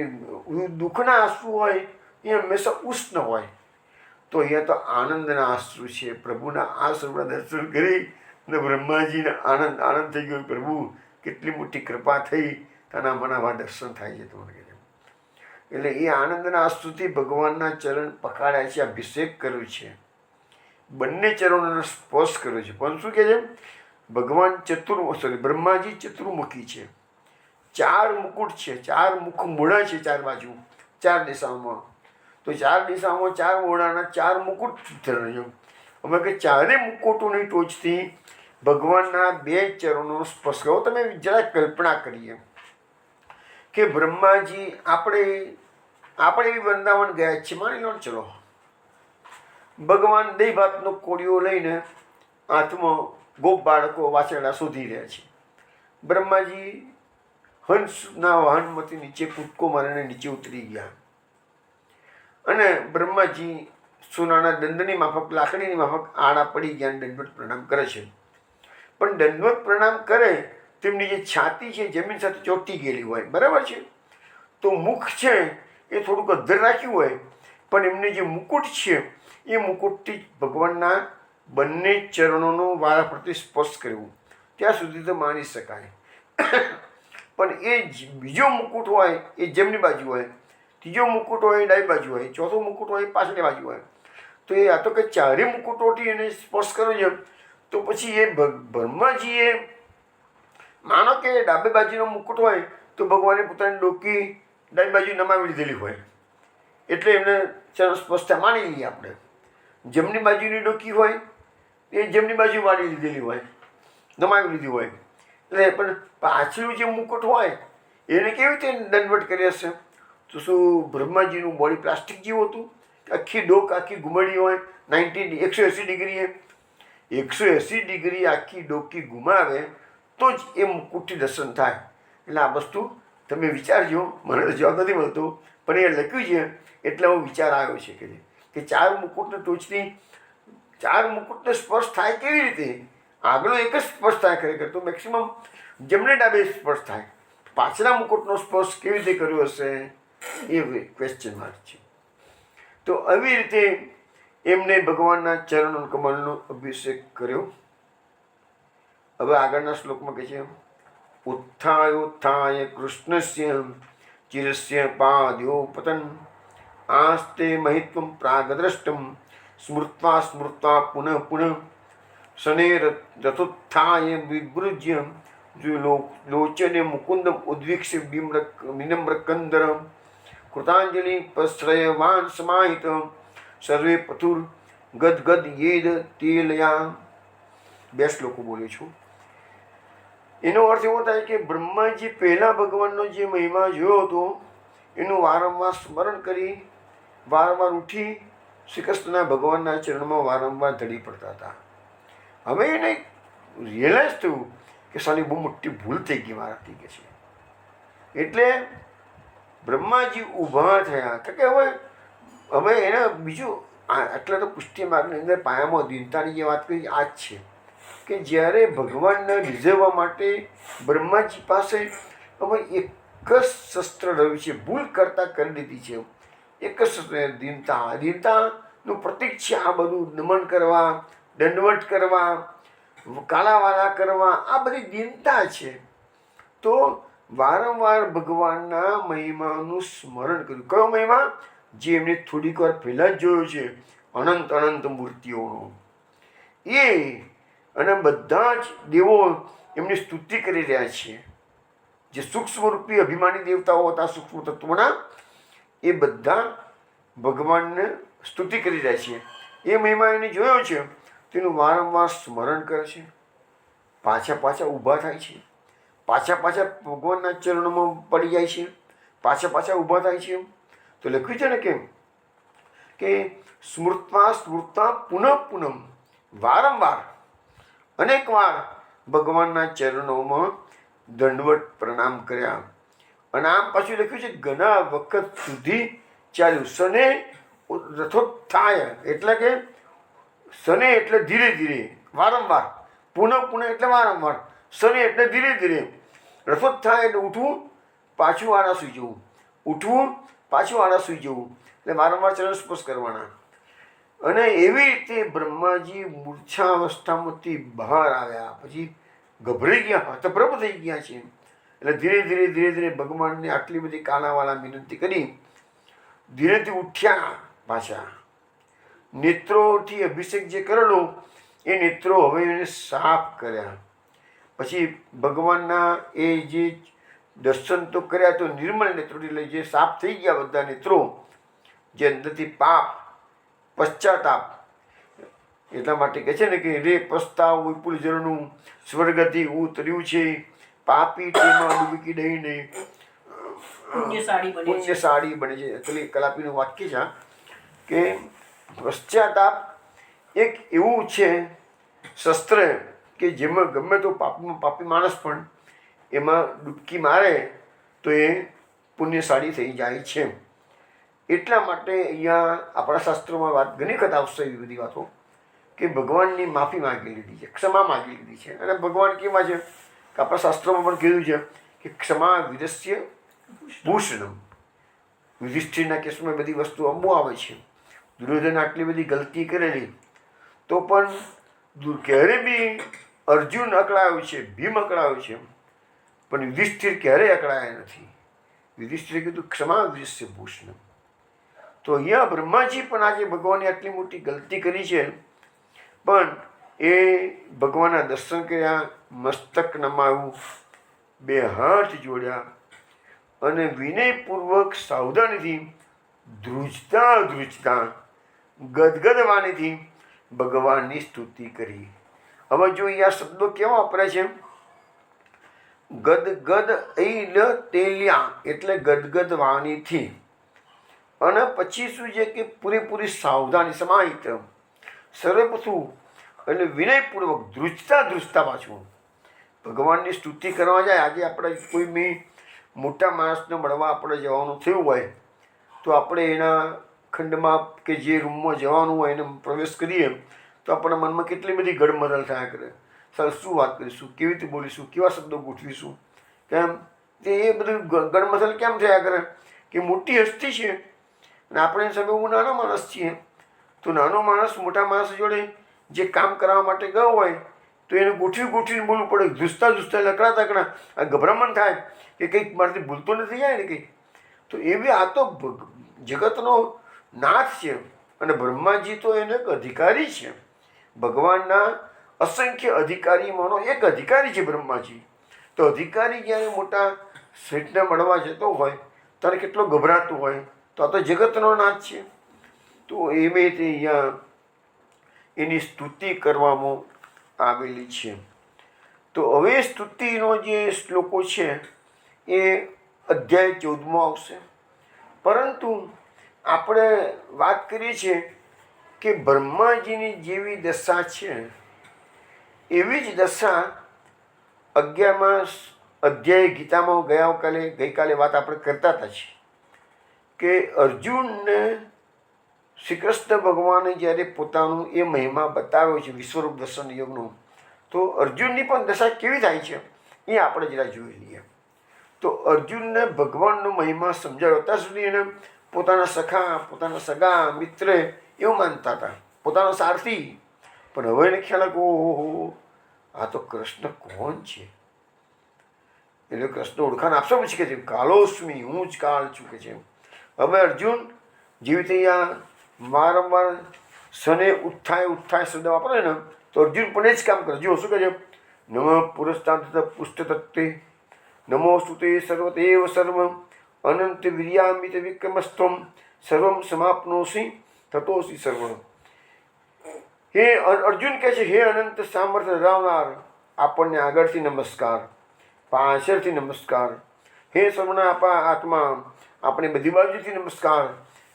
દુઃખના આંસુ હોય એ હંમેશા ઉષ્ણ હોય. તો અહીંયા તો આનંદના આંસુ છે. પ્રભુના આંસુના દર્શન કરી અને બ્રહ્માજીને આનંદ થઈ ગયો. પ્રભુ કેટલી મોટી કૃપા થઈ, તના મનાવા દર્શન થાય છે તમને. એટલે એ આનંદના આંસુથી ભગવાનના ચરણ પકડ્યા છે, અભિષેક કર્યો છે, બંને ચરણોનો સ્પર્શ કર્યો છે. પણ શું કહે છે? ભગવાન બ્રહ્માજી ચતુર્મુખી છે, 4 મુકુટ છે, 4 મુખ મોઢા છે 4 બાજુ, 4 દિશાઓમાં. તો 4 દિશાઓમાં 4 મોઢાના 4 મુકુટ ધરાવે. અમે કે 4 મુકુટોની ટોચથી ભગવાનના 2 ચરણોનો સ્પર્શ કરો. તમે જરા કલ્પના કરીએ કે બ્રહ્માજી આપણે એવી વૃંદાવન ગયા છીએ, માની લો ચલો, ભગવાન દહીં ભાતનો કોળીઓ લઈને હાથમાં ગોપ બાળકો વાછરડા શોધી રહ્યા છે. બ્રહ્માજી હંસના વાહનમાંથી નીચે કૂદકો મારીને નીચે ઉતરી ગયા, અને બ્રહ્માજી સોનાના દંડની માફક, લાકડીની માફક આડા પડી ગયા અને દંડવત પ્રણામ કરે છે. પણ દંડવત પ્રણામ કરે તેમની જે છાતી છે જમીન સાથે ચોંટી ગયેલી હોય, બરાબર છે. તો મુખ છે એ થોડુંક અધ્ધર રાખ્યું હોય, પણ એમને જે મુકુટ છે એ મુકુટથી ભગવાનના બંને ચરણોનો વારાફરતી સ્પર્શ કરવું, ત્યાં સુધી તો માની શકાય. પણ એ બીજો મુકુટ હોય એ જમણી બાજુ હોય, ત્રીજો મુકુટ હોય એ ડાબી બાજુ હોય, ચોથો મુકુટ હોય એ પાછળની બાજુ હોય. તો એ આ તો કે 4 મુકુટોથી એને સ્પર્શ કર્યો છે. તો પછી એ બ્રહ્માજીએ, માનો કે ડાબી બાજુનો મુકુટ હોય તો ભગવાને પોતાની ડોકી ડાબી બાજુ નમાવી લીધેલી હોય, એટલે એમને ચરણ સ્પર્શતા માની લઈએ આપણે. જમણી બાજુની ડોકી હોય એ જમણી બાજુ માની લીધેલી હોય, નમાવી લીધી હોય. એટલે પણ પાછળનું જે મુકુટ હોય એને કેવી રીતે દંડવટ કરી હશે? તો શું બ્રહ્માજીનું બોડી પ્લાસ્ટિક જેવું હતું? આખી ડોક, આખી ઘુમડી હોય 180 ડિગ્રીએ, 180 ડિગ્રી આખી ડોકી ઘુમાવે તો જ એ મુકુટથી દર્શન થાય. એટલે આ વસ્તુ તમે વિચારજો, મને તો જવાબ નથી મળતો, પણ એ લખ્યું છે એટલે હું વિચાર આવ્યો છે કે 4 મુકુટની ટોચથી 4 મુકુટનો સ્પર્શ થાય કેવી રીતે? આગળનો એક જ સ્પર્શ થાય ખરેખર, તો મેક્સિમમ જમણે ડાબે સ્પર્શ થાય. પાછળના મુકુટનો સ્પર્શ કેવી રીતે કર્યો હશે એ ક્વેશ્ચન માર્ક છે. તો આવી રીતે એમને ભગવાનના ચરણ કમળનો અભિષેક કર્યો. હવે આગળના શ્લોકમાં કહે છે, ઉત્થાય કૃષ્ણસ્ય ચિરસ્ય પાદ્યો પતન આસ્તે મહિત્વમ પ્રાગદ્રષ્ટમ સ્મૃત્વા સ્મૃત્વા પુનઃ પુનઃ શને રથોત્થાય વિભૃજ્ય લોચને મુકુંદ ઉદ્વીક્ષ્ય વિનમ્ર કંદર કૃતાંજલિ પ્રશ્રયવાન સમાહિત સર્વે પથુર ગદગદ યેદ તેલયા. 2 શ્લોકો બોલું છું. એનો અર્થ એવો થાય કે બ્રહ્માજી પહેલાં ભગવાનનો જે મહિમા જોયો હતો એનું વારંવાર સ્મરણ કરી, વારંવાર ઉઠી શ્રી કૃષ્ણના ભગવાનના ચરણમાં વારંવાર ધડી પડતા હતા. હવે એને રિયલાઇઝ થયું કે સાલી બહુ મોટી ભૂલ થઈ ગઈ મારાથી કે છે. એટલે બ્રહ્માજી ઊભા થયા કે હવે એને બીજું એટલે તો પુષ્ટિ માર્ગની અંદર પાયામાં દીનતાની જે વાત કરી આ જ છે કે જ્યારે ભગવાનને રીઝવવા માટે બ્રહ્માજી પાસે હવે એક જ શસ્ત્ર રહ્યું છે, ભૂલ કરતાં કરી દીધી છે. એક જ શસ્ત્ર, દીનતા. દીનતાનું પ્રતીક છે આ બધું. નમન કરવા, દંડવટ કરવા, કાલાવાલા કરવા, આ બધી દીનતા છે. તો વારંવાર ભગવાનના મહિમાનું સ્મરણ કર્યું. કયો મહિમા? જે એમને થોડીક વાર પહેલાં જ જોયો છે, અનંત અનંત મૂર્તિઓનો એ. અને બધા જ દેવો એમની સ્તુતિ કરી રહ્યા છે. જે સૂક્ષ્મરૂપી અભિમાની દેવતાઓ હતા સૂક્ષ્મ તત્વોના, એ બધા ભગવાનને સ્તુતિ કરી રહ્યા છે. એ મહિમા એને જોયો છે તેનું વારંવાર સ્મરણ કરે છે. પાછા ઊભા થાય છે, પાછા ભગવાનના ચરણોમાં પડી જાય છે, પાછા ઊભા થાય છે. તો લખ્યું છે ને કે સ્મૃત્વા સ્મૃત્વા પુનઃ પુનઃ, વારંવાર અનેક વાર ભગવાનના ચરણોમાં દંડવટ પ્રણામ કર્યા. અને આમ પાછું લખ્યું છે ઘણા વખત સુધી ચાલ્યું. શને રથોત્થાય એટલે કે શને એટલે ધીરે ધીરે, વારંવાર. પુનઃ પુનઃ એટલે વારંવાર. શને એટલે ધીરે ધીરે. રસોદ થાય એટલે ઉઠવું, પાછું આડા સૂઈ જવું, ઉઠવું, પાછું આડા સૂઈ જવું, એટલે વારંવાર ચરણ સ્પર્શ કરવાના. અને એવી રીતે બ્રહ્માજી મૂર્છા અવસ્થામાંથી બહાર આવ્યા, પછી ગભરાઈ ગયા, હતપ્રભ થઈ ગયા છે. એટલે ધીરે ધીરે ધીરે ધીરે ભગવાનને આટલી બધી કાનાવાળા વિનંતી કરી ધીરેથી ઉઠ્યા પાછા. નેત્રોથી અભિષેક જે કરેલો એ નેત્રો હવે એને સાફ કર્યા. પછી ભગવાનના એ જે દર્શન તો કર્યા તો નિર્મળ નેત્રો એટલે જે સાફ થઈ ગયા બધા નેત્રો, જે અંદરથી પાપ પશ્ચાતાપ, એટલા માટે કહે છે ને કે રે પસ્તાવ વિપુલ જળનું સ્વર્ગથી ઉતર્યું છે, પાપી તેમાં ડૂબકી દઈને પુણ્યશાળી બને છે. એટલે કલાપીનું વાક્ય છે કે પશ્ચાતાપ એક એવું છે શસ્ત્ર કે જેમાં ગમે તો પાપી માણસ પણ એમાં ડૂબકી મારે તો એ પુણ્યશાળી થઈ જાય છે. એટલા માટે અહીંયા આપણા શાસ્ત્રોમાં વાત ઘણી વખત આવશે એવી બધી વાતો કે ભગવાનની માફી માગી લીધી છે, ક્ષમા માગી લીધી છે. અને ભગવાન કેવા છે કે આપણા શાસ્ત્રોમાં પણ કીધું છે કે ક્ષમા વિદસ્ય ભૂષણમ. યુધિષ્ઠિરના કેસમાં બધી વસ્તુ અંબો આવે છે. દુર્યોધન આટલી બધી ગલતી કરેલી તો પણ ક્યારે બી અર્જુન અકળાયો છે, ભીમ અકળાયો છે, પણ યુધિષ્ઠિર ક્યારેય અકળાયા નથી. યુધિષ્ઠિરે કીધું ક્ષમા વિદસ્ય ભૂષણમ. તો અહીંયા બ્રહ્માજી પણ આજે ભગવાનની આટલી મોટી ગલતી કરી છે, પણ એ ભગવાનના દર્શન કર્યા, મસ્તક નમાવ્યું, બે હાથ જોડ્યા અને વિનયપૂર્વક સાવધાનીથી ધ્રુજતા ધ્રુજતા ગદગદ વાણીથી ભગવાનની સ્તુતિ કરી. હવે જો અહીંયા શબ્દો કેવા વપરાય છે, ગદગદ ઐલ તેલ્યા એટલે ગદગદ વાણીથી, અને પછી શું છે કે પૂરેપૂરી સાવધાની સમાહિત સર્વપથું એટલે વિનયપૂર્વક ધ્રુજતા ધ્રુજતા પાછું ભગવાનની સ્તુતિ કરવા જાય. આજે આપણે કોઈ બી મોટા માણસને મળવા આપણે જવાનું થયું હોય તો આપણે એના ખંડમાં કે જે રૂમમાં જવાનું હોય એને પ્રવેશ કરીએ તો આપણા મનમાં કેટલી બધી ગડમથલ થયા કરે. સર શું વાત કરીશું, કેવી રીતે બોલીશું, કેવા શબ્દો ગોઠવીશું, કેમ તે એ બધું ગડમથલ કેમ થયા કરે કે મોટી હસ્તી છે અને આપણે સામે હું નાનો માણસ છીએ. તો નાનો માણસ મોટા માણસ જોડે જે કામ કરવા માટે ગયો હોય તો એને ગોઠવીને બોલવું પડે. ધૂસતા ધૂસતા લકડા આ ગભરામણ થાય કે કંઈક મારાથી ભૂલતો નથી જાય ને કંઈક. તો એવી આ તો જગતનો નાથ છે અને બ્રહ્માજી તો એને એક અધિકારી છે. ભગવાનના અસંખ્ય અધિકારીમાંનો એક અધિકારી છે બ્રહ્માજી. તો અધિકારી જ્યારે મોટા શેઠને મળવા જતો હોય ત્યારે કેટલો ગભરાતું હોય. તો આ તો જગતનો નાથ છે. તો એવી રીતે અહીંયા એની સ્તુતિ કરવામાં આવેલી છે. તો હવે સ્તુતિનો જે શ્લોકો છે એ અધ્યાય 14 આવશે. પરંતુ આપણે વાત કરીએ છીએ કે બ્રહ્માજીની જેવી દશા છે એવી જ દશા 11મા અધ્યાય ગીતામાં ગઈકાલે વાત આપણે કરતા હતા છીએ કે અર્જુનને શ્રી કૃષ્ણ ભગવાને જ્યારે પોતાનું એ મહિમા બતાવ્યો છે વિશ્વરૂપ દર્શન યોગનું, તો અર્જુનની પણ દશા કેવી થાય છે એ આપણે જરા જોઈ લઈએ. તો અર્જુનને ભગવાનનો મહિમા સમજાવ્યો. ત્યાં સુધી એને પોતાના સખા, પોતાના સગા મિત્ર એવું માનતા હતા, પોતાનો સારથી. પણ હવે એને ખ્યાલ આવ્યો ઓહો આ તો કૃષ્ણ કોણ છે. એટલે કૃષ્ણ ઓળખાણ આપશો પછી કે છે કાલોસ્મી, હું જ કાળ છું કે છે. હવે અર્જુન જેવી રીતે અહીંયા વારંવાર શને ઉત્થાય શબ્દ વાપરે ને તો અર્જુન પણ એ જ કામ કરે. જો શું કહે છે, નમ પુરસ્તાંત પુષ્ટ તત્વે નમો સુતે સર્વતેવ સર્વ અનંત વીર્યામિત વિક્રમસ્ત્વમ સર્વમ સમાપ્નોસી થતોસી સર્વ. હે અર્જુન કહે છે હે અનંત સામર્થ્ય ધરાવનાર, આપણને આગળથી નમસ્કાર, પાછળથી નમસ્કાર. હે સર્વના આત્મા, આપણે બધી બાજુથી નમસ્કાર.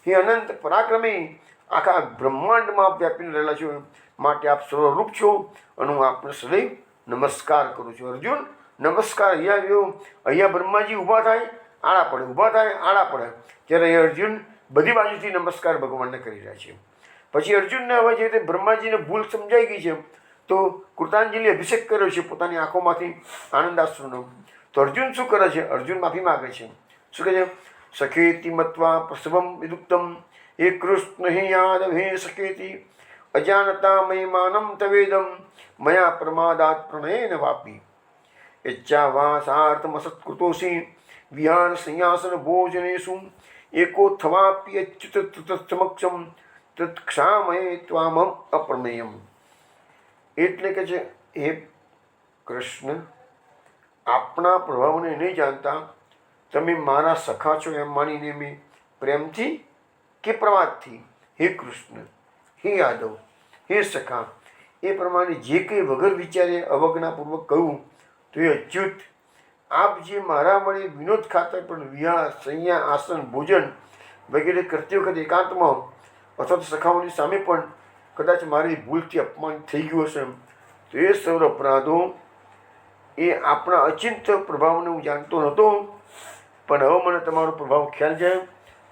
હે અનંત પરાક્રમી, આખા બ્રહ્માંડમાં વ્યાપીને રહેલા છો, માટે આપ સર્વરૂપ છો અને હું આપને સદૈવ નમસ્કાર કરું છું. અર્જુન નમસ્કાર અહીંયા આવ્યો. અહીંયા બ્રહ્માજી ઊભા થાય આડા પડે, ઊભા થાય આડા પડે, ત્યારે અર્જુન બધી બાજુથી નમસ્કાર ભગવાનને કરી રહ્યા છે. પછી અર્જુનને હવે જે રીતે બ્રહ્માજીને ભૂલ સમજાઈ ગઈ છે તો કૃતાંજલિ અભિષેક કર્યો છે પોતાની આંખોમાંથી આનંદાશ્રુનો. તો અર્જુન શું કરે છે? અર્જુન માફી માગે છે. શું કહે છે? સખેતી મત્વા પ્રસવમ વિદુક્તમ હે કૃષ્ણ હે યાદવ હે સખેતી અજાનતા મહિમાનમ તવેદમ મયા પ્રમાદાત પ્રણયેન વાપી યચ્છાવાસાર્થમસત્કૃતોસી વિહાર સંયાસન ભોજનેષુ એકો થવાપી અચ્યુત તત્સમક્ષમ તત્ક્ષામયે ત્વામમ અપ્રમેયમ. એટલે કે છે હે કૃષ્ણ, આપણા પ્રભાવને નહીં જાણતા તમે મારા સખા છો એમ માનીને મેં પ્રેમથી કે પ્રમાદથી હે કૃષ્ણ હે યાદવ હે સખા એ પ્રમાણે જે કંઈ વગર વિચારે અવજ્ઞાપૂર્વક કહ્યું તો એ અચ્યુત આપ જે મારા વડે વિનોદ ખાતર પણ વિહાર સંયા આસન ભોજન વગેરે કરતી વખતે એકાંતમાં અથવા તો સખાઓની સામે પણ કદાચ મારી ભૂલથી અપમાન થઈ ગયું હશે તો એ સર્વ અપરાધો એ આપણા અચિંત્ય પ્રભાવને હું જાણતો નહોતો, પણ હવે મને તમારો પ્રભાવ ખ્યાલ જાય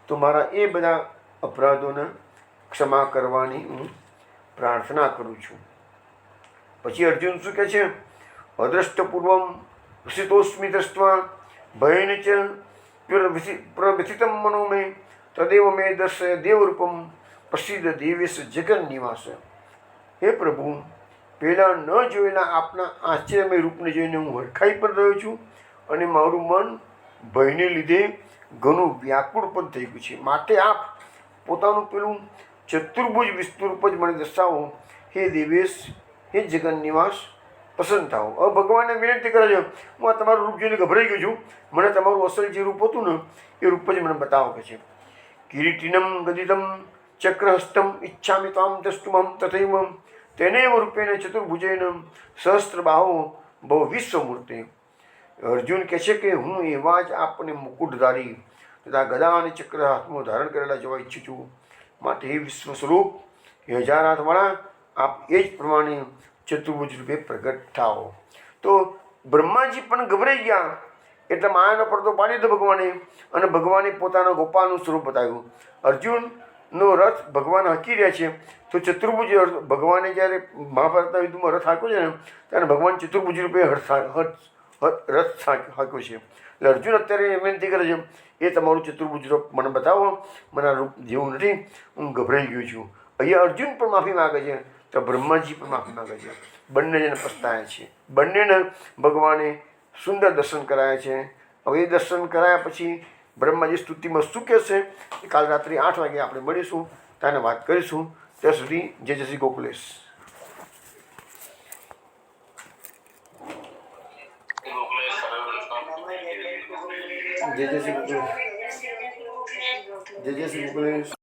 તો મારા એ બધા અપરાધોને ક્ષમા કરવાની હું પ્રાર્થના કરું છું. પછી અર્જુન શું કહે છે? અદ્રષ્ટપૂર્વમ વિષિતોસ્મિ દૃષ્ટવા ભયેન ચ પ્રવ્યથિતમ મનો મે તદેવ મે દર્શય દેવરૂપમ પ્રસિદ્ધ દેવેશ જગન નિવાસ. હે પ્રભુ, પહેલાં ન જોયેલા આપના આશ્ચર્યમય રૂપને જોઈને હું હરખાઈ પણ રહ્યો છું અને મારું મન ભયને લીધે ઘણું વ્યાકુળ પણ થઈ ગયું છે. માટે આપ પોતાનું પેલું ચતુર્ભુજ વિષ્ણુ રૂપ જ મને દર્શાવો. હે દેવેશ, હે જગન નિવાસ, પસંદ થાઓ. હવે ભગવાનને વિનંતી કરે છે, હું આ તમારું રૂપ જોઈને ગભરાઈ ગયો છું, મને તમારું અસલ જે રૂપ હતું ને એ રૂપ જ મને બતાવો કે છે. કિરીટિનમ ગદિતમ ચક્રહસ્તમ ઈચ્છામિ ત્વામ દ્રષ્ટુમમ તથૈવ તેનૈવ રૂપેણ ચતુર્ભુજેન સહસ્ત્રબાહો ભવ વિશ્વમૂર્તિ. અર્જુન કહે છે કે હું એવા જ આપને મુકુટધારી તથા ગદા અને ચક્ર હાથમાં ધારણ કરેલા જોવા ઈચ્છું છું. માટે એ વિશ્વ સ્વરૂપ એ હજાર હાથવાળા આપ એ જ પ્રમાણે ચતુર્ભુજ રૂપે પ્રગટ થાઓ. તો બ્રહ્માજી પણ ગભરાઈ ગયા એટલે માયાનો પડદો પાડી દીધો ભગવાને, અને ભગવાને પોતાના ગોપાલનું સ્વરૂપ બતાવ્યું. અર્જુનનો રથ ભગવાન હાંકી રહ્યા છે તો ચતુર્ભુજ ભગવાને જ્યારે મહાભારતના યુદ્ધમાં રથ હાંક્યો છે ને ત્યારે ભગવાન ચતુર્ભુજ રૂપે રથ હાંક્યો છે. એટલે અર્જુન અત્યારે વિનંતી કરે છે, એ તમારું ચતુર્ભુજ રૂપ મને બતાવો, મને આ રૂપ જેવું નથી, હું ગભરાઈ ગયો છું. અહીંયા અર્જુન પણ માફી માગે છે તો બ્રહ્માજી પણ માફી માગે છે. બંને જણ પસ્તાયા છે. બંનેને ભગવાને સુંદર દર્શન કરાયા છે. હવે એ દર્શન કરાયા પછી બ્રહ્માજી સ્તુતિમાં શું કહેશે એ કાલ રાત્રે 8 વાગે આપણે મળીશું, તેને વાત કરીશું. ત્યાં સુધી જય જય શ્રી ગોકુલેશ. જય જય શ્રી ગોકુલેશ. જય જય શ્રી ગોકુલેશ.